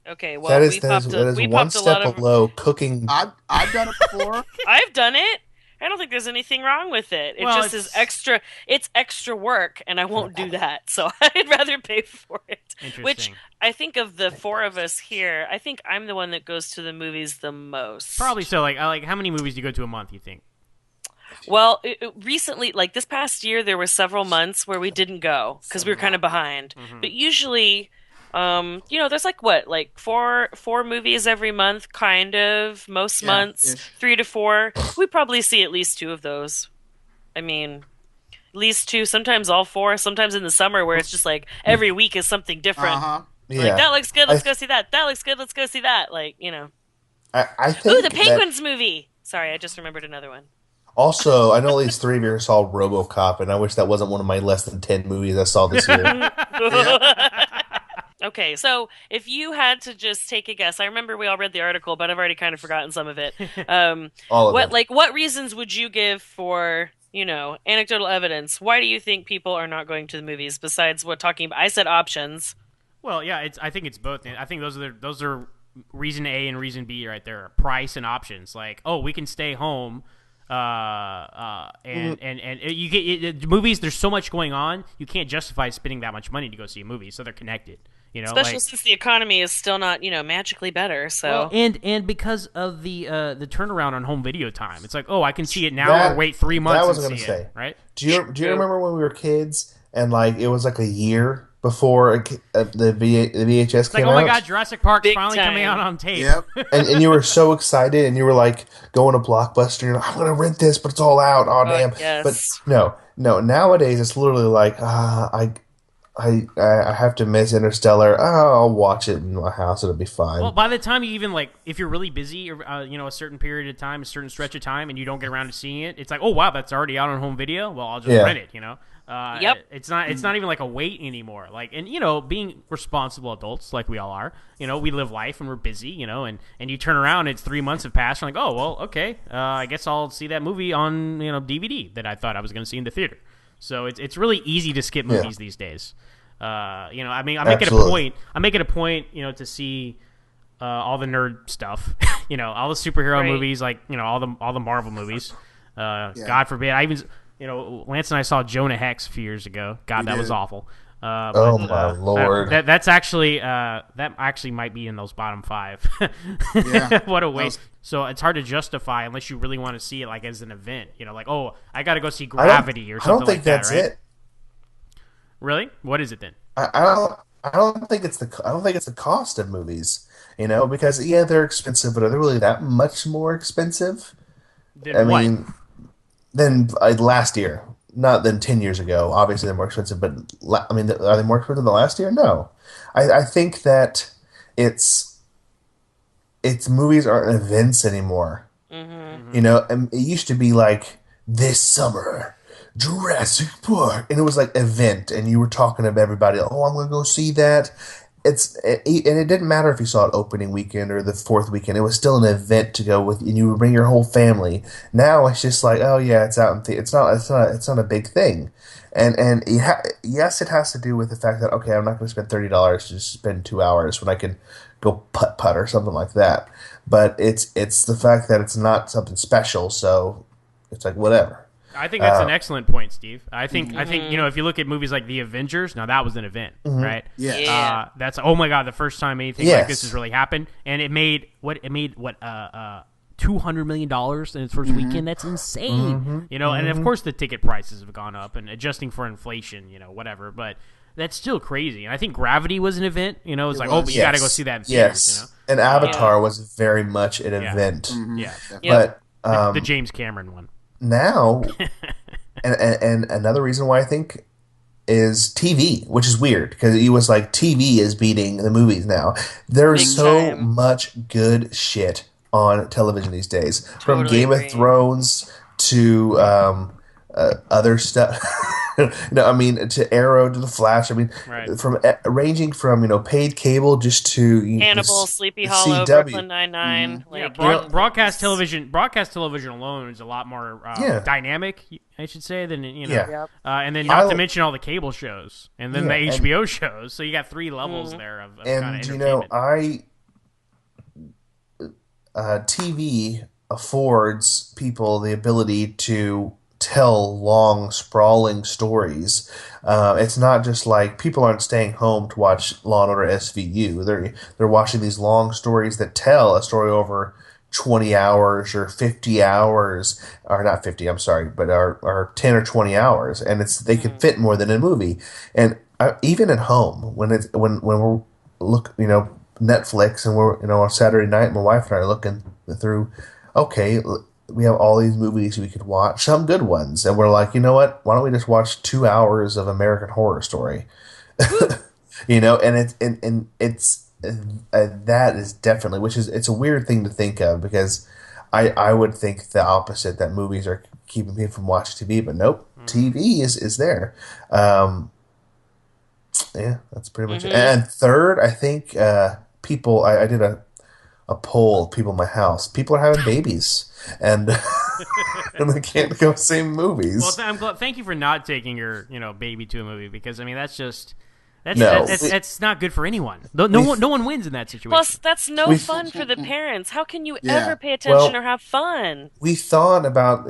Speaker 1: Okay, well,
Speaker 4: that is
Speaker 1: we popped
Speaker 4: one
Speaker 1: a lot
Speaker 4: step
Speaker 1: of.
Speaker 4: below cooking.
Speaker 3: I've done it before.
Speaker 1: I've done it, I don't think there's anything wrong with it. It
Speaker 2: Well,
Speaker 1: just is extra. It's extra work, and I won't do that. So I'd rather pay for it. Which
Speaker 2: interesting.
Speaker 1: I think of the four of us here, I think I'm the one that goes to the movies the
Speaker 2: Probably
Speaker 1: most.
Speaker 2: so. Like how many movies do you go to a month? You think?
Speaker 1: Well, recently, like this past year, there were several months where we didn't go because we were kind of behind.
Speaker 2: Mm-hmm.
Speaker 1: But usually, there's like what, like four movies every month, kind of. Most
Speaker 3: Yeah,
Speaker 1: months,
Speaker 3: ish.
Speaker 1: 3 to 4. We probably see at least two of those. I mean, at least two, sometimes all four, sometimes in the summer where it's just like every week is something different.
Speaker 3: Uh-huh.
Speaker 1: Like
Speaker 4: Yeah.
Speaker 1: that looks good,
Speaker 4: I
Speaker 1: let's go see that. That looks good, let's go see that. Like,
Speaker 4: I
Speaker 1: Ooh, the
Speaker 4: think that
Speaker 1: Penguins movie. Sorry, I just remembered another one.
Speaker 4: also I know at least three of you saw RoboCop, and I wish that wasn't one of my less than 10 movies I saw this year.
Speaker 3: Yeah.
Speaker 1: Okay, so if you had to just take a guess, I remember we all read the article, but I've already kind of forgotten some of it.
Speaker 4: All of
Speaker 1: What
Speaker 4: it.
Speaker 1: what reasons would you give for, anecdotal evidence? Why do you think people are not going to the movies besides what talking about? I said options.
Speaker 2: Well, yeah, I think it's both. I think those are reason A and reason B right there. Price and options. Like, oh, we can stay home, and you get movies. There's so much going on, you can't justify spending that much money to go see a movie. So they're connected.
Speaker 1: Especially
Speaker 2: Like,
Speaker 1: since the economy is still not, magically better. So
Speaker 2: well, and because of the turnaround on home video time, it's like, oh, I can see it now
Speaker 4: That-
Speaker 2: or wait 3 months
Speaker 4: that was
Speaker 2: and
Speaker 4: gonna
Speaker 2: see
Speaker 4: say.
Speaker 2: it, right?
Speaker 4: Do you remember when we were kids and like it was like a year before the VHS
Speaker 2: It's like,
Speaker 4: came
Speaker 2: oh my
Speaker 4: out?
Speaker 2: god, Jurassic Park's
Speaker 1: Big
Speaker 2: finally
Speaker 1: time.
Speaker 2: coming out on tape.
Speaker 3: Yep.
Speaker 4: And you were so excited, and you were like going to Blockbuster. You're like, I'm gonna rent this, but it's all out. Oh damn! But
Speaker 1: yes.
Speaker 4: no. Nowadays, it's literally like, I have to miss Interstellar. Oh, I'll watch it in my house. It'll be fine.
Speaker 2: Well, by the time you even like, if you're really busy, or a certain period of time, a certain stretch of time, and you don't get around to seeing it, it's like, oh wow, that's already out on home video. Well, I'll just
Speaker 4: Yeah.
Speaker 2: rent it.
Speaker 1: Yep.
Speaker 2: It's not even like a wait anymore. Like, and being responsible adults like we all are, we live life and we're busy, and you turn around, it's 3 months have passed. And like, oh well, okay, I guess I'll see that movie on DVD that I thought I was going to see in the theater. So it's really easy to skip movies these days. I mean, I make it a
Speaker 4: Absolutely.
Speaker 2: point. I make it a point, to see all the stuff. All the superhero
Speaker 1: Right.
Speaker 2: movies, like all the Marvel movies. God forbid, I even Lance and I saw Jonah Hex a few years ago. God,
Speaker 3: We
Speaker 2: that was
Speaker 3: did.
Speaker 2: awful.
Speaker 4: Oh, my Lord.
Speaker 2: That actually might be in those bottom 5.
Speaker 3: Yeah.
Speaker 2: What a
Speaker 3: That
Speaker 2: waste.
Speaker 3: was-
Speaker 2: So it's hard to justify unless you really want to see it like as an event. Like, oh, I got to go see Gravity or
Speaker 4: I
Speaker 2: something
Speaker 4: don't think
Speaker 2: like that,
Speaker 4: that's
Speaker 2: right?
Speaker 4: it.
Speaker 2: Really? What is it then?
Speaker 4: I don't think it's the cost of movies. Because yeah, they're expensive, but are they really that much more expensive?
Speaker 2: Then
Speaker 4: I
Speaker 2: what?
Speaker 4: mean, than last year, not than 10 years ago. Obviously, they're more expensive, but are they more expensive than last year? No, I think that it's movies aren't events anymore. And it used to be like this summer, Jurassic Park, and it was like event, and you were talking to everybody. Oh, I'm gonna go see that. And it didn't matter if you saw it opening weekend or the fourth weekend. It was still an event to go with, and you would bring your whole family. Now it's just like, oh yeah, it's out in it's not a big thing, and yes, it has to do with the fact that okay, I'm not going to spend $30 to spend 2 hours when I can go putt or something like that. But it's the fact that it's not something special, so it's like whatever.
Speaker 2: I think that's an excellent point, Steve. I think if you look at movies like The Avengers, now that was an event, right?
Speaker 3: Yeah.
Speaker 1: Yeah.
Speaker 2: That's oh my god, the first time anything
Speaker 4: Yes.
Speaker 2: like this has really happened, and it made $200 million in its first weekend. That's insane, And of course the ticket prices have gone up, and adjusting for inflation, whatever. But that's still crazy. And I think Gravity was an event. It's like,
Speaker 3: was.
Speaker 2: oh, but you got to go see that in theaters.
Speaker 4: Yes, and Avatar was very much an event.
Speaker 2: Yeah,
Speaker 1: Yep.
Speaker 4: But
Speaker 2: the James Cameron one.
Speaker 4: now, and another reason why I think is TV, which is weird because it was like TV is beating the movies now. There's
Speaker 1: Big
Speaker 4: so
Speaker 1: time.
Speaker 4: much good shit on television these days, from
Speaker 1: Totally
Speaker 4: Game
Speaker 1: agree.
Speaker 4: of Thrones to other stuff. No, I mean to Arrow to the Flash. I mean,
Speaker 2: Right.
Speaker 4: from ranging from paid cable just to
Speaker 1: Hannibal, Sleepy Hollow,
Speaker 4: CW.
Speaker 1: Brooklyn Nine-Nine.
Speaker 2: Yeah,
Speaker 1: Like,
Speaker 2: broadcast television. Broadcast television alone is a lot more
Speaker 4: Yeah.
Speaker 2: dynamic, I should say, than
Speaker 4: Yeah.
Speaker 1: Yep.
Speaker 2: and then not
Speaker 4: I-
Speaker 2: to mention all the cable shows, and then
Speaker 4: Yeah,
Speaker 2: the
Speaker 4: and-
Speaker 2: HBO shows. So you got 3 levels there of kind of
Speaker 4: And
Speaker 2: entertainment.
Speaker 4: TV affords people the ability to tell long, sprawling stories. It's not just like people aren't staying home to watch Law and Order SVU. They're watching these long stories that tell a story over 20 hours or 50 hours, or not 50, I'm sorry, but are 10 or 20 hours, and they can fit more than a movie. And even at home, when we're Netflix, and we're on Saturday night, my wife and I are looking through. Okay, we have all these movies we could watch, some good ones, and we're like, you know what? Why don't we just watch 2 hours of American Horror Story? And that is definitely, it's a weird thing to think of, because I would think the opposite, that movies are keeping people from watching TV, but nope, TV is there. Yeah, that's pretty much it. And third, I think people. I did a poll of people in my house. People are having babies, and and they can't go see movies.
Speaker 2: Well, I'm glad. Thank you for not taking your baby to a movie, because I mean that's just
Speaker 4: No.
Speaker 2: that's not good for anyone. No one wins in that situation.
Speaker 1: Plus, that's no fun for the parents. How can you
Speaker 3: Yeah.
Speaker 1: ever pay attention
Speaker 4: Well,
Speaker 1: or have fun?
Speaker 4: We thought about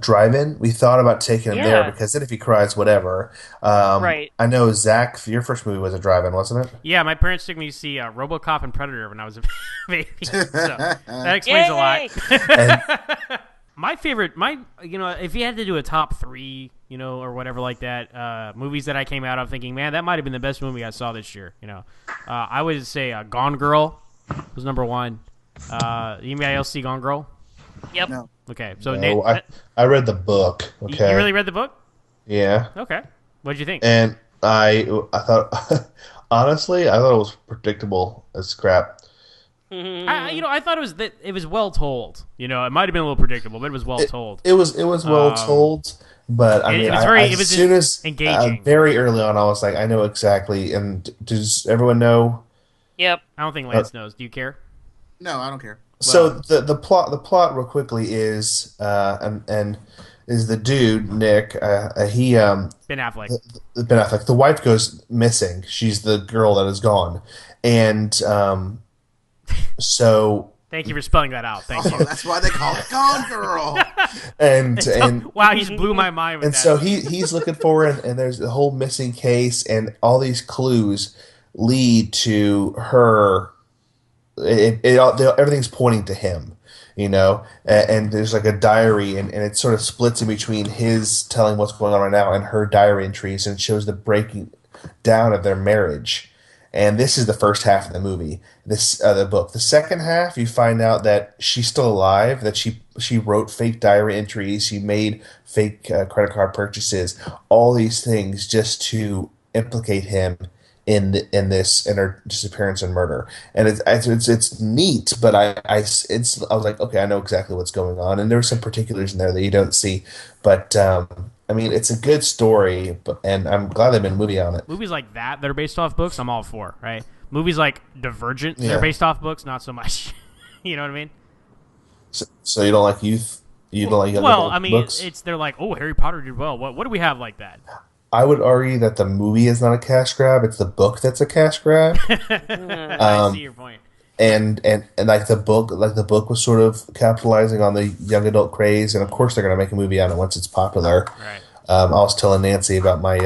Speaker 4: drive-in. We thought about taking him there,
Speaker 1: Yeah.
Speaker 4: because then if he cries, whatever.
Speaker 1: Right.
Speaker 4: I know, Zach, your first movie was a drive-in, wasn't it?
Speaker 2: Yeah, my parents took me to see RoboCop and Predator when I was a baby, so that explains a lot.
Speaker 1: Yay!
Speaker 4: And
Speaker 2: My favorite, if you had to do a top 3, or whatever like that, movies that I came out of thinking, man, that might have been the best movie I saw this year. I would say Gone Girl was number 1. Anybody else see Gone Girl?
Speaker 1: Yep.
Speaker 3: No.
Speaker 2: Okay, so
Speaker 4: no,
Speaker 2: Nate,
Speaker 4: I read the book.
Speaker 2: you
Speaker 4: Okay,
Speaker 2: really read the book?
Speaker 4: yeah,
Speaker 2: Okay, what did you think?
Speaker 4: and I thought honestly, I thought it was predictable as crap.
Speaker 2: I thought it was well told. It might have been a little predictable, but it was well told.
Speaker 4: It was well told, but I mean,
Speaker 2: it was
Speaker 4: as soon as
Speaker 2: engaging.
Speaker 4: very early on, I was like, I know exactly. And does everyone know?
Speaker 1: Yep.
Speaker 2: I don't think Lance knows. Do you care?
Speaker 3: No, I don't care.
Speaker 4: So the plot real quickly is and is the dude Nick he
Speaker 2: Ben Affleck.
Speaker 4: Ben Affleck, the wife goes missing. She's the girl that is gone, and so
Speaker 2: Thank you for spelling that out. Thank
Speaker 3: Oh,
Speaker 2: you.
Speaker 3: that's why they call it Gone Girl.
Speaker 4: and
Speaker 2: Wow, you just blew my mind with
Speaker 4: and
Speaker 2: that.
Speaker 4: so he's looking for her, and there's the whole missing case, and all these clues lead to her. Everything's pointing to him, and there's like a diary, and it sort of splits in between his telling what's going on right now and her diary entries, and it shows the breaking down of their marriage. And this is the first half of the movie, the book. The second half, you find out that she's still alive, that she wrote fake diary entries, she made fake credit card purchases, all these things just to implicate him in her disappearance and murder. And it's neat, but I was like, okay, I know exactly what's going on, and there were some particulars in there that you don't see, but I mean, it's a good story, and I'm glad they made a movie on it.
Speaker 2: Movies like that are based off books, I'm all for, right? Movies like Divergent,
Speaker 4: Yeah.
Speaker 2: they're based off books, not so much. You know what I mean?
Speaker 4: So you don't like youth? You don't like young
Speaker 2: Well,
Speaker 4: adult
Speaker 2: I mean,
Speaker 4: books?
Speaker 2: they're like, oh, Harry Potter did well. What do we have like that?
Speaker 4: I would argue that the movie is not a cash grab; it's the book that's a cash grab.
Speaker 2: I see your point.
Speaker 4: And like the book was sort of capitalizing on the young adult craze, and of course they're going to make a movie on it once it's popular.
Speaker 2: Right.
Speaker 4: I was telling Nancy about my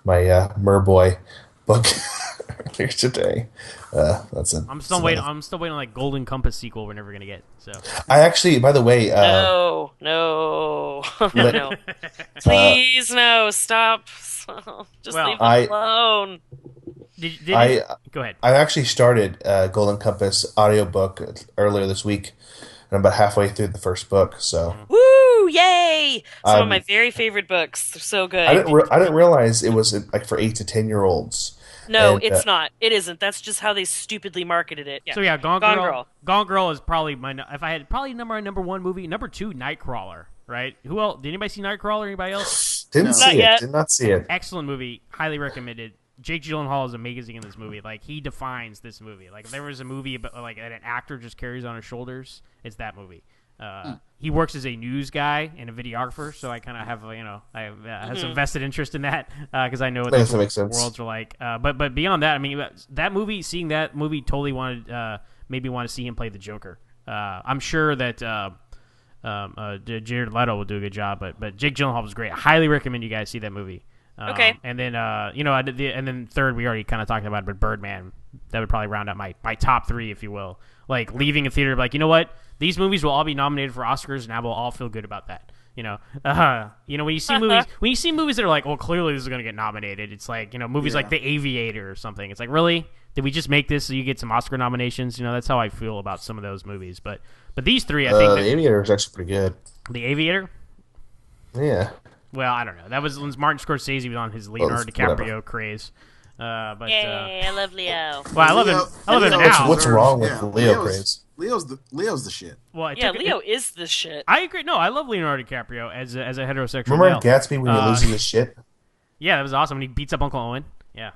Speaker 4: Merboy book earlier today.
Speaker 2: I'm still waiting on like Golden Compass sequel we're never gonna get. So
Speaker 4: I actually, by the way,
Speaker 1: No.
Speaker 4: Let-
Speaker 1: No. Please, no. Stop. Just
Speaker 2: Well,
Speaker 1: leave it alone.
Speaker 2: Go ahead.
Speaker 4: I actually started Golden Compass audiobook earlier this week, and I'm about halfway through the first book. So
Speaker 1: Woo! Yay! Some of
Speaker 4: Um,
Speaker 1: my very favorite books. They're so good.
Speaker 4: I didn't realize it was like for 8 to 10-year-olds.
Speaker 1: No,
Speaker 4: And,
Speaker 1: it's not. It isn't. That's just how they stupidly marketed it. Yeah.
Speaker 2: So yeah, Gone
Speaker 1: Gone
Speaker 2: Girl.
Speaker 1: Girl.
Speaker 2: Gone Girl is probably if I had probably number 1 movie. Number 2, Nightcrawler. Right? Who else? Did anybody see Nightcrawler? Anybody else?
Speaker 4: Didn't
Speaker 3: No.
Speaker 4: see
Speaker 1: Not
Speaker 4: it.
Speaker 1: yet.
Speaker 4: Did not see it.
Speaker 2: Excellent movie. Highly recommended. Jake Gyllenhaal is amazing in this movie. Like, he defines this movie. Like, if there was a movie about like an actor just carries on his shoulders, it's that movie. He works as a news guy and a videographer, so I kind of have have some vested interest in that because I know what
Speaker 4: I guess
Speaker 2: those
Speaker 4: that makes sense.
Speaker 2: worlds are like. But beyond that, I mean, seeing that movie totally wanted made me want to see him play the Joker. I'm sure that Jared Leto will do a good job, but Jake Gyllenhaal was great. I highly recommend you guys see that movie.
Speaker 1: Okay.
Speaker 2: And then and then third, we already kind of talked about it, but Birdman, that would probably round out my top three, if you will. Like leaving a theater, like, you know what, these movies will all be nominated for Oscars, and I will all feel good about that. When you see movies that are like, well, clearly this is going to get nominated. It's like, movies like The Aviator or something. It's like, really? Did we just make this so you get some Oscar nominations? That's how I feel about some of those movies. But these three, I think
Speaker 4: The Aviator is actually pretty good.
Speaker 2: The Aviator.
Speaker 4: Yeah.
Speaker 2: Well, I don't know. That was when Martin Scorsese was on his Leonardo DiCaprio craze.
Speaker 1: Yay, I love Leo.
Speaker 2: Well, I love him. I love him now.
Speaker 4: What's wrong with Leo craze?
Speaker 3: Leo's the shit.
Speaker 2: Well,
Speaker 1: Leo is the shit.
Speaker 2: I agree. No, I love Leonardo DiCaprio as a heterosexual
Speaker 4: Remember
Speaker 2: male.
Speaker 4: Gatsby when you're losing his shit?
Speaker 2: Yeah, that was awesome when he beats up Uncle Owen. Yeah.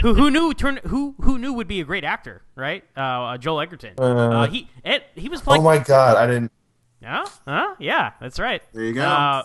Speaker 2: who knew would be a great actor, right? Joel Edgerton. He was playing.
Speaker 4: Oh my God, I didn't.
Speaker 2: Yeah, that's right.
Speaker 3: There you go.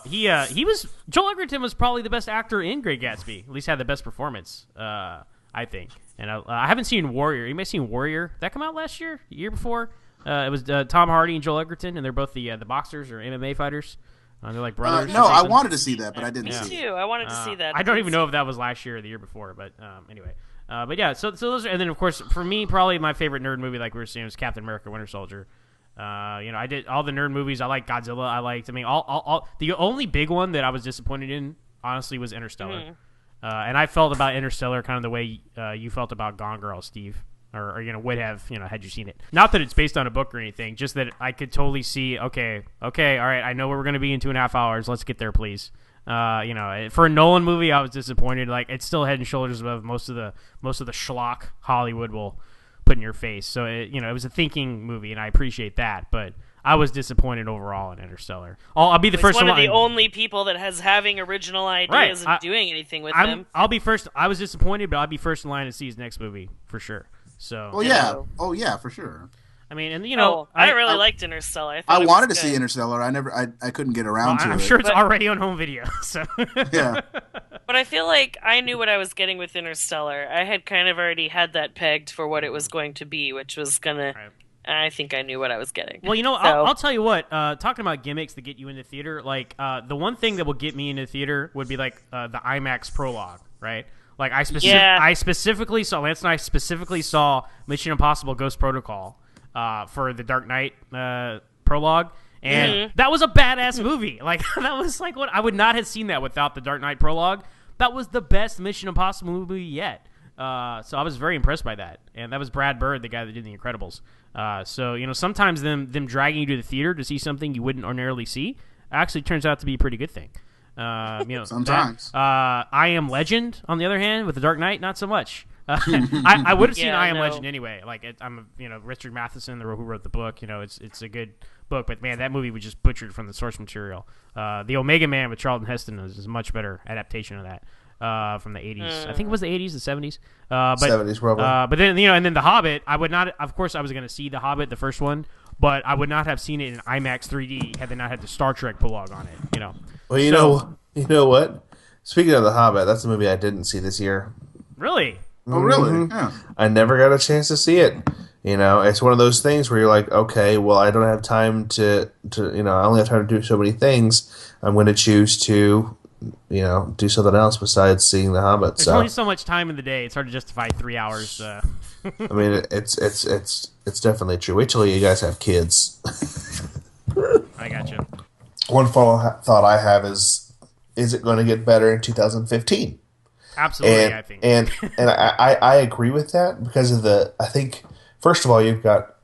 Speaker 2: Joel Edgerton was probably the best actor in Great Gatsby. At least had the best performance, I think. And I haven't seen Warrior. You may have seen Warrior. Did that come out last year? The year before? It was Tom Hardy and Joel Edgerton, and they're both the boxers or MMA fighters. They're like brothers.
Speaker 3: No, I wanted to see that, but I didn't see
Speaker 1: Me
Speaker 3: it.
Speaker 1: too. I wanted to see that.
Speaker 2: I don't even know if that was last year or the year before, but anyway. But yeah, so those are, and then of course for me probably my favorite nerd movie, like we were saying, was Captain America: Winter Soldier. I did all the nerd movies. I like Godzilla. All the only big one that I was disappointed in, honestly, was Interstellar. And I felt about Interstellar kind of the way you felt about Gone Girl, Steve, or would have, had you seen it. Not that it's based on a book or anything, just that I could totally see. Okay, all right. I know where we're going to be in 2.5 hours. Let's get there, please. For a Nolan movie, I was disappointed. Like, it's still head and shoulders above most of the schlock Hollywood will put in your face. So it was a thinking movie, and I appreciate that. But I was disappointed overall in Interstellar. I'll be the first
Speaker 1: one of the only people that has having original ideas and doing anything with them.
Speaker 2: I'll be first. I was disappointed, but I'll be first in line to see his next movie for sure. So.
Speaker 3: Oh yeah. Oh yeah, for sure.
Speaker 2: I mean, and
Speaker 1: I really liked Interstellar.
Speaker 3: I wanted to see Interstellar. I couldn't get around to it.
Speaker 2: I'm sure it's already on home video. So.
Speaker 3: Yeah.
Speaker 1: But I feel like I knew what I was getting with Interstellar. I had kind of already had that pegged for what it was going to be, which was gonna. Right. I think I knew what I was getting.
Speaker 2: Well, I'll tell you what. Talking about gimmicks that get you into theater, like the one thing that will get me into theater would be like the IMAX prologue, right? Like I specifically saw Lance and I specifically saw Mission Impossible: Ghost Protocol for the Dark Knight prologue, and that was a badass movie. Like that was like what I would not have seen that without the Dark Knight prologue. That was the best Mission Impossible movie yet. So I was very impressed by that, and that was Brad Bird, the guy that did The Incredibles. So sometimes them dragging you to the theater to see something you wouldn't ordinarily see actually turns out to be a pretty good thing.
Speaker 3: Sometimes.
Speaker 2: I Am Legend, on the other hand, with The Dark Knight, not so much. I would have seen I Am Legend anyway. Like I'm Richard Matheson, who wrote the book. It's a good book, but man, that movie was just butchered from the source material. The Omega Man with Charlton Heston is a much better adaptation of that. From the 80s. I think it was the 80s, the 70s.
Speaker 4: 70s probably.
Speaker 2: But then, and then The Hobbit, I would not, of course I was going to see The Hobbit, the first one, but I would not have seen it in IMAX 3D had they not had the Star Trek prologue on it,
Speaker 4: Well, you know what? Speaking of The Hobbit, that's a movie I didn't see this year.
Speaker 2: Really?
Speaker 3: Oh, really?
Speaker 4: Mm-hmm.
Speaker 3: Yeah.
Speaker 4: I never got a chance to see it. It's one of those things where you're like, okay, well, I don't have time to I only have time to do so many things. I'm going to choose to do something else besides seeing The Hobbit.
Speaker 2: There's only so much time in the day. It's hard to justify 3 hours.
Speaker 4: I mean, it's definitely true. Wait till you guys have kids.
Speaker 2: I gotcha.
Speaker 4: One follow thought I have is it going to get better in 2015?
Speaker 2: Absolutely, I think.
Speaker 4: And I agree with that because of I think, first of all, you've got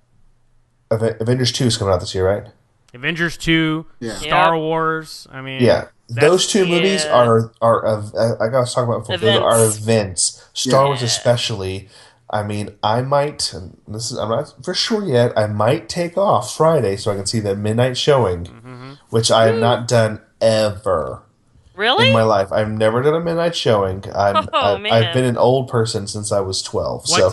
Speaker 4: Avengers 2 is coming out this year, right?
Speaker 2: Avengers 2,
Speaker 3: yeah.
Speaker 2: Star Wars. I mean,
Speaker 4: yeah. Those two movies are like I was talking about before, those are events. Star Wars especially. I mean, I'm not for sure yet, I might take off Friday so I can see the midnight showing, which I have not done ever.
Speaker 1: Really?
Speaker 4: In my life. I've never done a midnight showing. I've been an old person since I was 12.
Speaker 2: What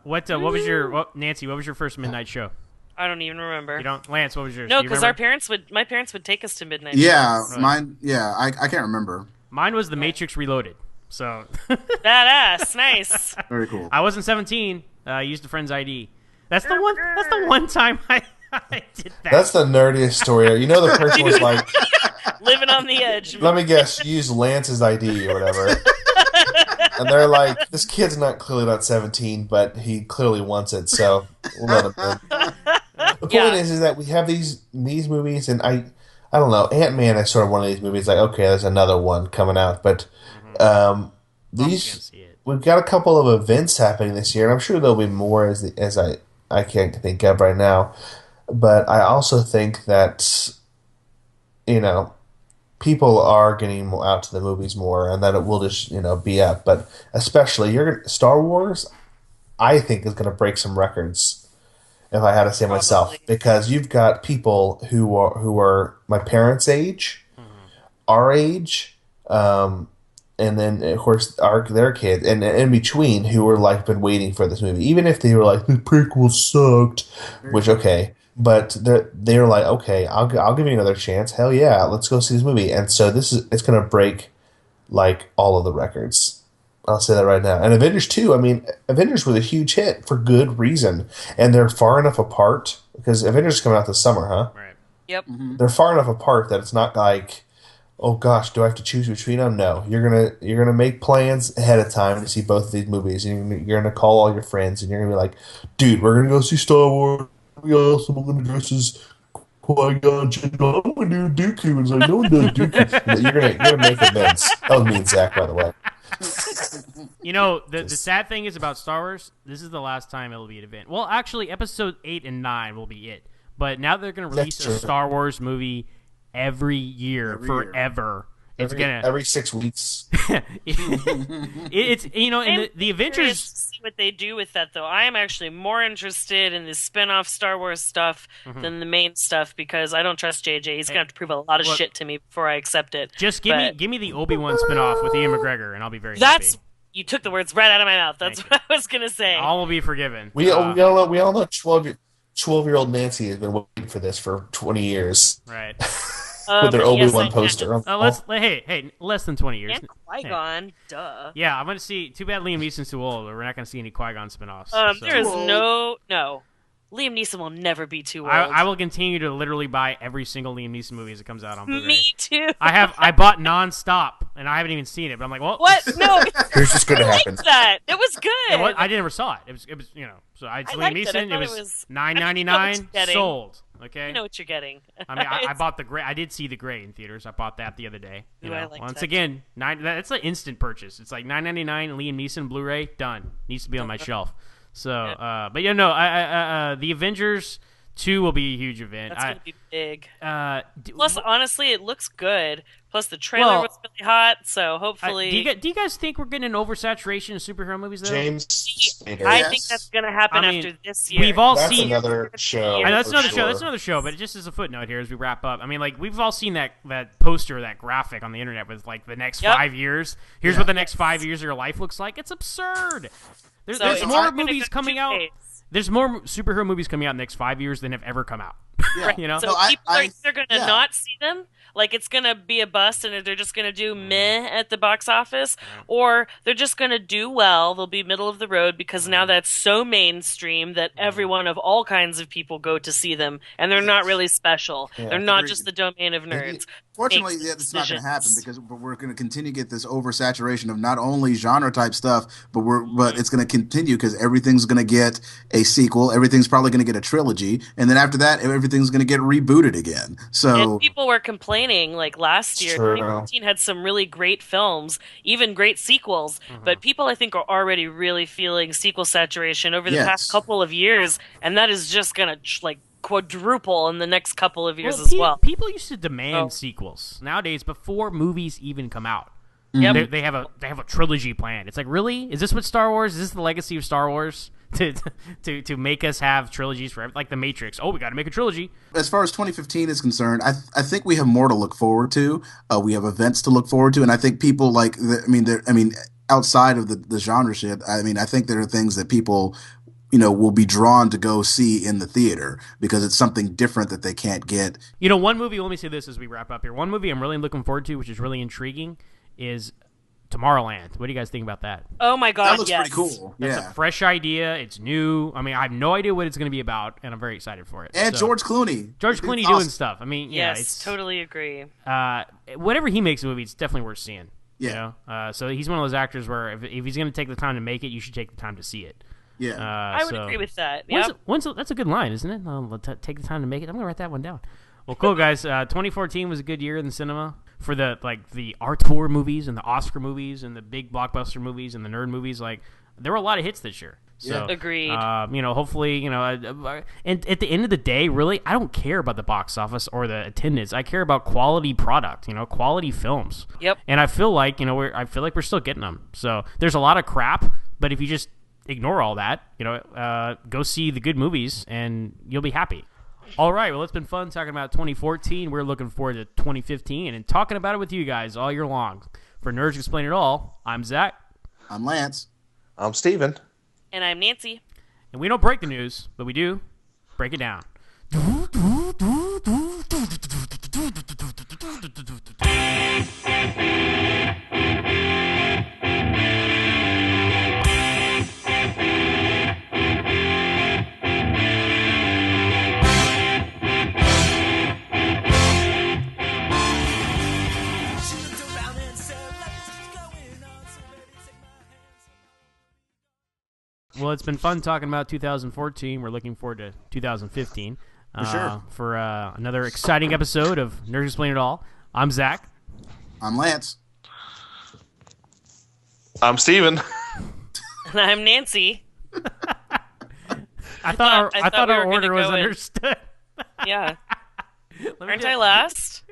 Speaker 2: was your Nancy, what was your first midnight show?
Speaker 1: I don't even remember.
Speaker 2: You don't, Lance? What was yours?
Speaker 1: No, because my parents would take us to midnight.
Speaker 3: Yeah,
Speaker 1: shows.
Speaker 3: mine. Yeah, I can't remember.
Speaker 2: Mine was The Matrix Reloaded. So
Speaker 1: badass, nice.
Speaker 3: Very cool.
Speaker 2: I wasn't 17, I used a friend's ID. That's the one. That's the one time I did that.
Speaker 4: That's the nerdiest story. You know, the person was like,
Speaker 1: Living on the edge.
Speaker 4: "Let me guess, use Lance's ID or whatever." And they're like, "This kid's clearly not 17, but he clearly wants it, so we'll let him in." The point is that we have these movies, and I don't know. Ant-Man is sort of one of these movies. Like, okay, there's another one coming out, but these we've got a couple of events happening this year, and I'm sure there'll be more as I can't think of right now. But I also think that people are getting out to the movies more, and that it will just be up. But especially Star Wars, I think is going to break some records. If I had to say myself, because you've got people who are my parents' age, our age, and then of course their kids, and in between who were like been waiting for this movie, even if they were like the prequel sucked, which okay, but they're like okay, I'll give you another chance. Hell yeah, let's go see this movie. And so it's going to break like all of the records. I'll say that right now. And Avengers 2, I mean, Avengers was a huge hit for good reason. And they're far enough apart, because Avengers is coming out this summer, huh?
Speaker 2: Right.
Speaker 1: Yep.
Speaker 4: They're far enough apart that it's not like, oh gosh, do I have to choose between them? No. You're gonna make plans ahead of time to see both of these movies. And you're gonna call all your friends, and you're gonna be like, dude, we're gonna go see Star Wars. We awesome. I'm gonna dress as Qui-Gon. I'm gonna do Dooku. And it's like, no one does Dooku. You're gonna make events. That was me and Zach, by the way.
Speaker 2: The sad thing is about Star Wars, this is the last time it'll be an event. Well, actually, episode 8 and 9 will be it. But now they're going to release a Star Wars movie every year, forever.
Speaker 4: Every 6 weeks.
Speaker 2: It's and the Avengers.
Speaker 1: To see what they do with that, though. I am actually more interested in the spin-off Star Wars stuff than the main stuff, because I don't trust JJ. He's gonna have to prove a lot of shit to me before I accept it.
Speaker 2: Just give me the Obi-Wan spin-off with Ian McGregor, and I'll be very happy.
Speaker 1: You took the words right out of my mouth. That's what I was gonna say.
Speaker 2: All will be forgiven.
Speaker 4: We all know 12-year-old Nancy has been waiting for this for 20 years.
Speaker 2: Right.
Speaker 4: With their Obi-Wan poster.
Speaker 2: Less than 20 years.
Speaker 1: And Qui-Gon, duh.
Speaker 2: Yeah, I'm going to see. Too bad Liam Neeson's too old, or we're not going to see any Qui-Gon spinoffs.
Speaker 1: There is no. Liam Neeson will never be too old.
Speaker 2: I will continue to literally buy every single Liam Neeson movie as it comes out on Blu-ray.
Speaker 1: Me too.
Speaker 2: I bought nonstop, and I haven't even seen it. But I'm like, well,
Speaker 1: what? No,
Speaker 4: here's what's going to happen.
Speaker 1: That it was good.
Speaker 2: I never saw it. It was So it's Liam Neeson. It was $9.99 sold. Okay.
Speaker 1: You know what you're getting.
Speaker 2: I mean, I bought the Gray. I did see the Gray in theaters. I bought that the other day. Once again, that's an instant purchase. It's like $9.99. Liam Neeson Blu-ray done. Needs to be on my shelf. So, but the Avengers 2 will be a huge event.
Speaker 1: That's gonna be big. Plus, honestly, it looks good. Plus, the trailer was really hot. So hopefully,
Speaker 2: do you guys think we're getting an oversaturation of superhero movies? Though?
Speaker 4: James,
Speaker 1: I think that's gonna happen after this year.
Speaker 2: We've all
Speaker 4: that's
Speaker 2: seen
Speaker 4: another show.
Speaker 2: I know, that's another show. That's another show. But just as a footnote here, as we wrap up, I mean, like we've all seen that poster, that graphic on the internet with like the next 5 years. Here's what the next 5 years of your life looks like. It's absurd. There's more movies coming out. There's more superhero movies coming out in the next 5 years than have ever come out.
Speaker 1: Yeah. So people are either going to not see them, like it's going to be a bust and they're just going to do meh at the box office, or they're just going to do well. They'll be middle of the road because now that's so mainstream that everyone of all kinds of people go to see them, and they're not really special. Yeah. They're not just the domain of nerds.
Speaker 3: Fortunately, it's not going to happen because we're going to continue to get this oversaturation of not only genre type stuff, but it's going to continue because everything's going to get a sequel. Everything's probably going to get a trilogy, and then after that, everything's going to get rebooted again. So
Speaker 1: and people were complaining like last year. 2014 had some really great films, even great sequels. But people, I think, are already really feeling sequel saturation over the past couple of years, and that is just going to quadruple in the next couple of years as well.
Speaker 2: People used to demand sequels nowadays before movies even come out.
Speaker 1: Yep.
Speaker 2: They have a trilogy planned. It's like, really? Is this what Star Wars? Is this the legacy of Star Wars? To make us have trilogies forever, like The Matrix. Oh, we got to make a trilogy.
Speaker 3: As far as 2015 is concerned, I think we have more to look forward to. We have events to look forward to, and I think people outside of the genre shit. I mean, I think there are things that people will be drawn to go see in the theater because it's something different that they can't get.
Speaker 2: One movie. Let me say this as we wrap up here. One movie I'm really looking forward to, which is really intriguing, is Tomorrowland. What do you guys think about that?
Speaker 1: Oh my
Speaker 3: That
Speaker 1: God,
Speaker 3: looks
Speaker 1: yes.
Speaker 3: pretty cool.
Speaker 2: That's
Speaker 3: Yeah.
Speaker 2: a fresh idea. It's new. I mean, I have no idea what it's going to be about, and I'm very excited for it.
Speaker 3: And
Speaker 2: So,
Speaker 3: George Clooney.
Speaker 2: George
Speaker 3: It's
Speaker 2: Clooney
Speaker 3: awesome.
Speaker 2: doing stuff. I mean, yeah,
Speaker 1: Yes,
Speaker 2: it's
Speaker 1: totally agree.
Speaker 2: whatever he makes a movie, it's definitely worth seeing.
Speaker 3: Yeah.
Speaker 2: You know? So he's one of those actors where if he's going to take the time to make it, you should take the time to see it.
Speaker 3: Yeah.
Speaker 1: I would
Speaker 2: so-
Speaker 1: agree with that.
Speaker 2: When's
Speaker 1: Yep.
Speaker 2: it- when's it- that's a good line, isn't it? Take the time to make it. I'm gonna write that one down. Well, cool guys. 2014 was a good year in the cinema for the auteur movies and the Oscar movies and the big blockbuster movies and the nerd movies. Like there were a lot of hits this year. So,
Speaker 3: Yeah.
Speaker 1: Agreed.
Speaker 2: Hopefully, and at the end of the day, really, I don't care about the box office or the attendance. I care about quality product. Quality films.
Speaker 1: Yep.
Speaker 2: And I feel like we're still getting them. So there's a lot of crap, but if you just ignore all that, go see the good movies and you'll be happy. All right, well, it's been fun talking about 2014. We're looking forward to 2015 and talking about it with you guys all year long. For Nerds Explain It All, I'm Zach,
Speaker 3: I'm Lance.
Speaker 4: I'm Steven.
Speaker 1: And I'm Nancy.
Speaker 2: and we don't break the news, but we do break it down. Well, it's been fun talking about 2014. We're looking forward to 2015.
Speaker 3: For sure.
Speaker 2: For another exciting episode of Nerds Explain It All. I'm Zach.
Speaker 3: I'm Lance.
Speaker 4: I'm Steven.
Speaker 1: And I'm Nancy.
Speaker 2: I thought
Speaker 1: I thought
Speaker 2: our
Speaker 1: we were
Speaker 2: order
Speaker 1: gonna
Speaker 2: was
Speaker 1: go in-
Speaker 2: understood.
Speaker 1: Yeah.
Speaker 2: Let me
Speaker 1: Aren't
Speaker 2: do
Speaker 1: I
Speaker 2: it.
Speaker 1: last?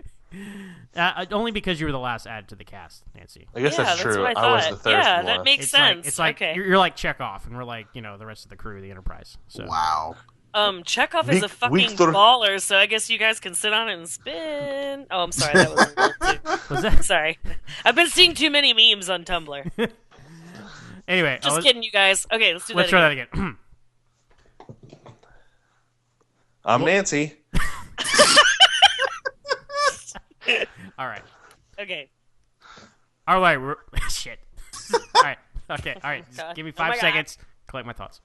Speaker 2: Only because you were the last added to the cast, Nancy.
Speaker 4: I guess
Speaker 1: Yeah,
Speaker 4: that's true.
Speaker 1: what
Speaker 4: I was
Speaker 1: thought.
Speaker 4: the third
Speaker 1: Yeah,
Speaker 4: from
Speaker 1: that
Speaker 4: last.
Speaker 1: makes sense.
Speaker 2: It's like
Speaker 1: okay.
Speaker 2: you're like Chekhov, and we're like the rest of the crew, the Enterprise. So
Speaker 3: Wow.
Speaker 1: Chekhov is a fucking baller, so I guess you guys can sit on it and spin. Oh, I'm sorry, that was a little too...
Speaker 2: was that
Speaker 1: Sorry. I've been seeing too many memes on Tumblr.
Speaker 2: anyway?
Speaker 1: Just kidding, you guys. Okay, let's do
Speaker 2: Let's
Speaker 1: that
Speaker 2: try
Speaker 1: again.
Speaker 2: that again.
Speaker 4: I'm Nancy.
Speaker 2: All right.
Speaker 1: Okay.
Speaker 2: All right. Shit. All right. Okay. All right.
Speaker 1: God.
Speaker 2: Give me
Speaker 1: Oh my
Speaker 2: 5
Speaker 1: God.
Speaker 2: seconds. Collect my thoughts.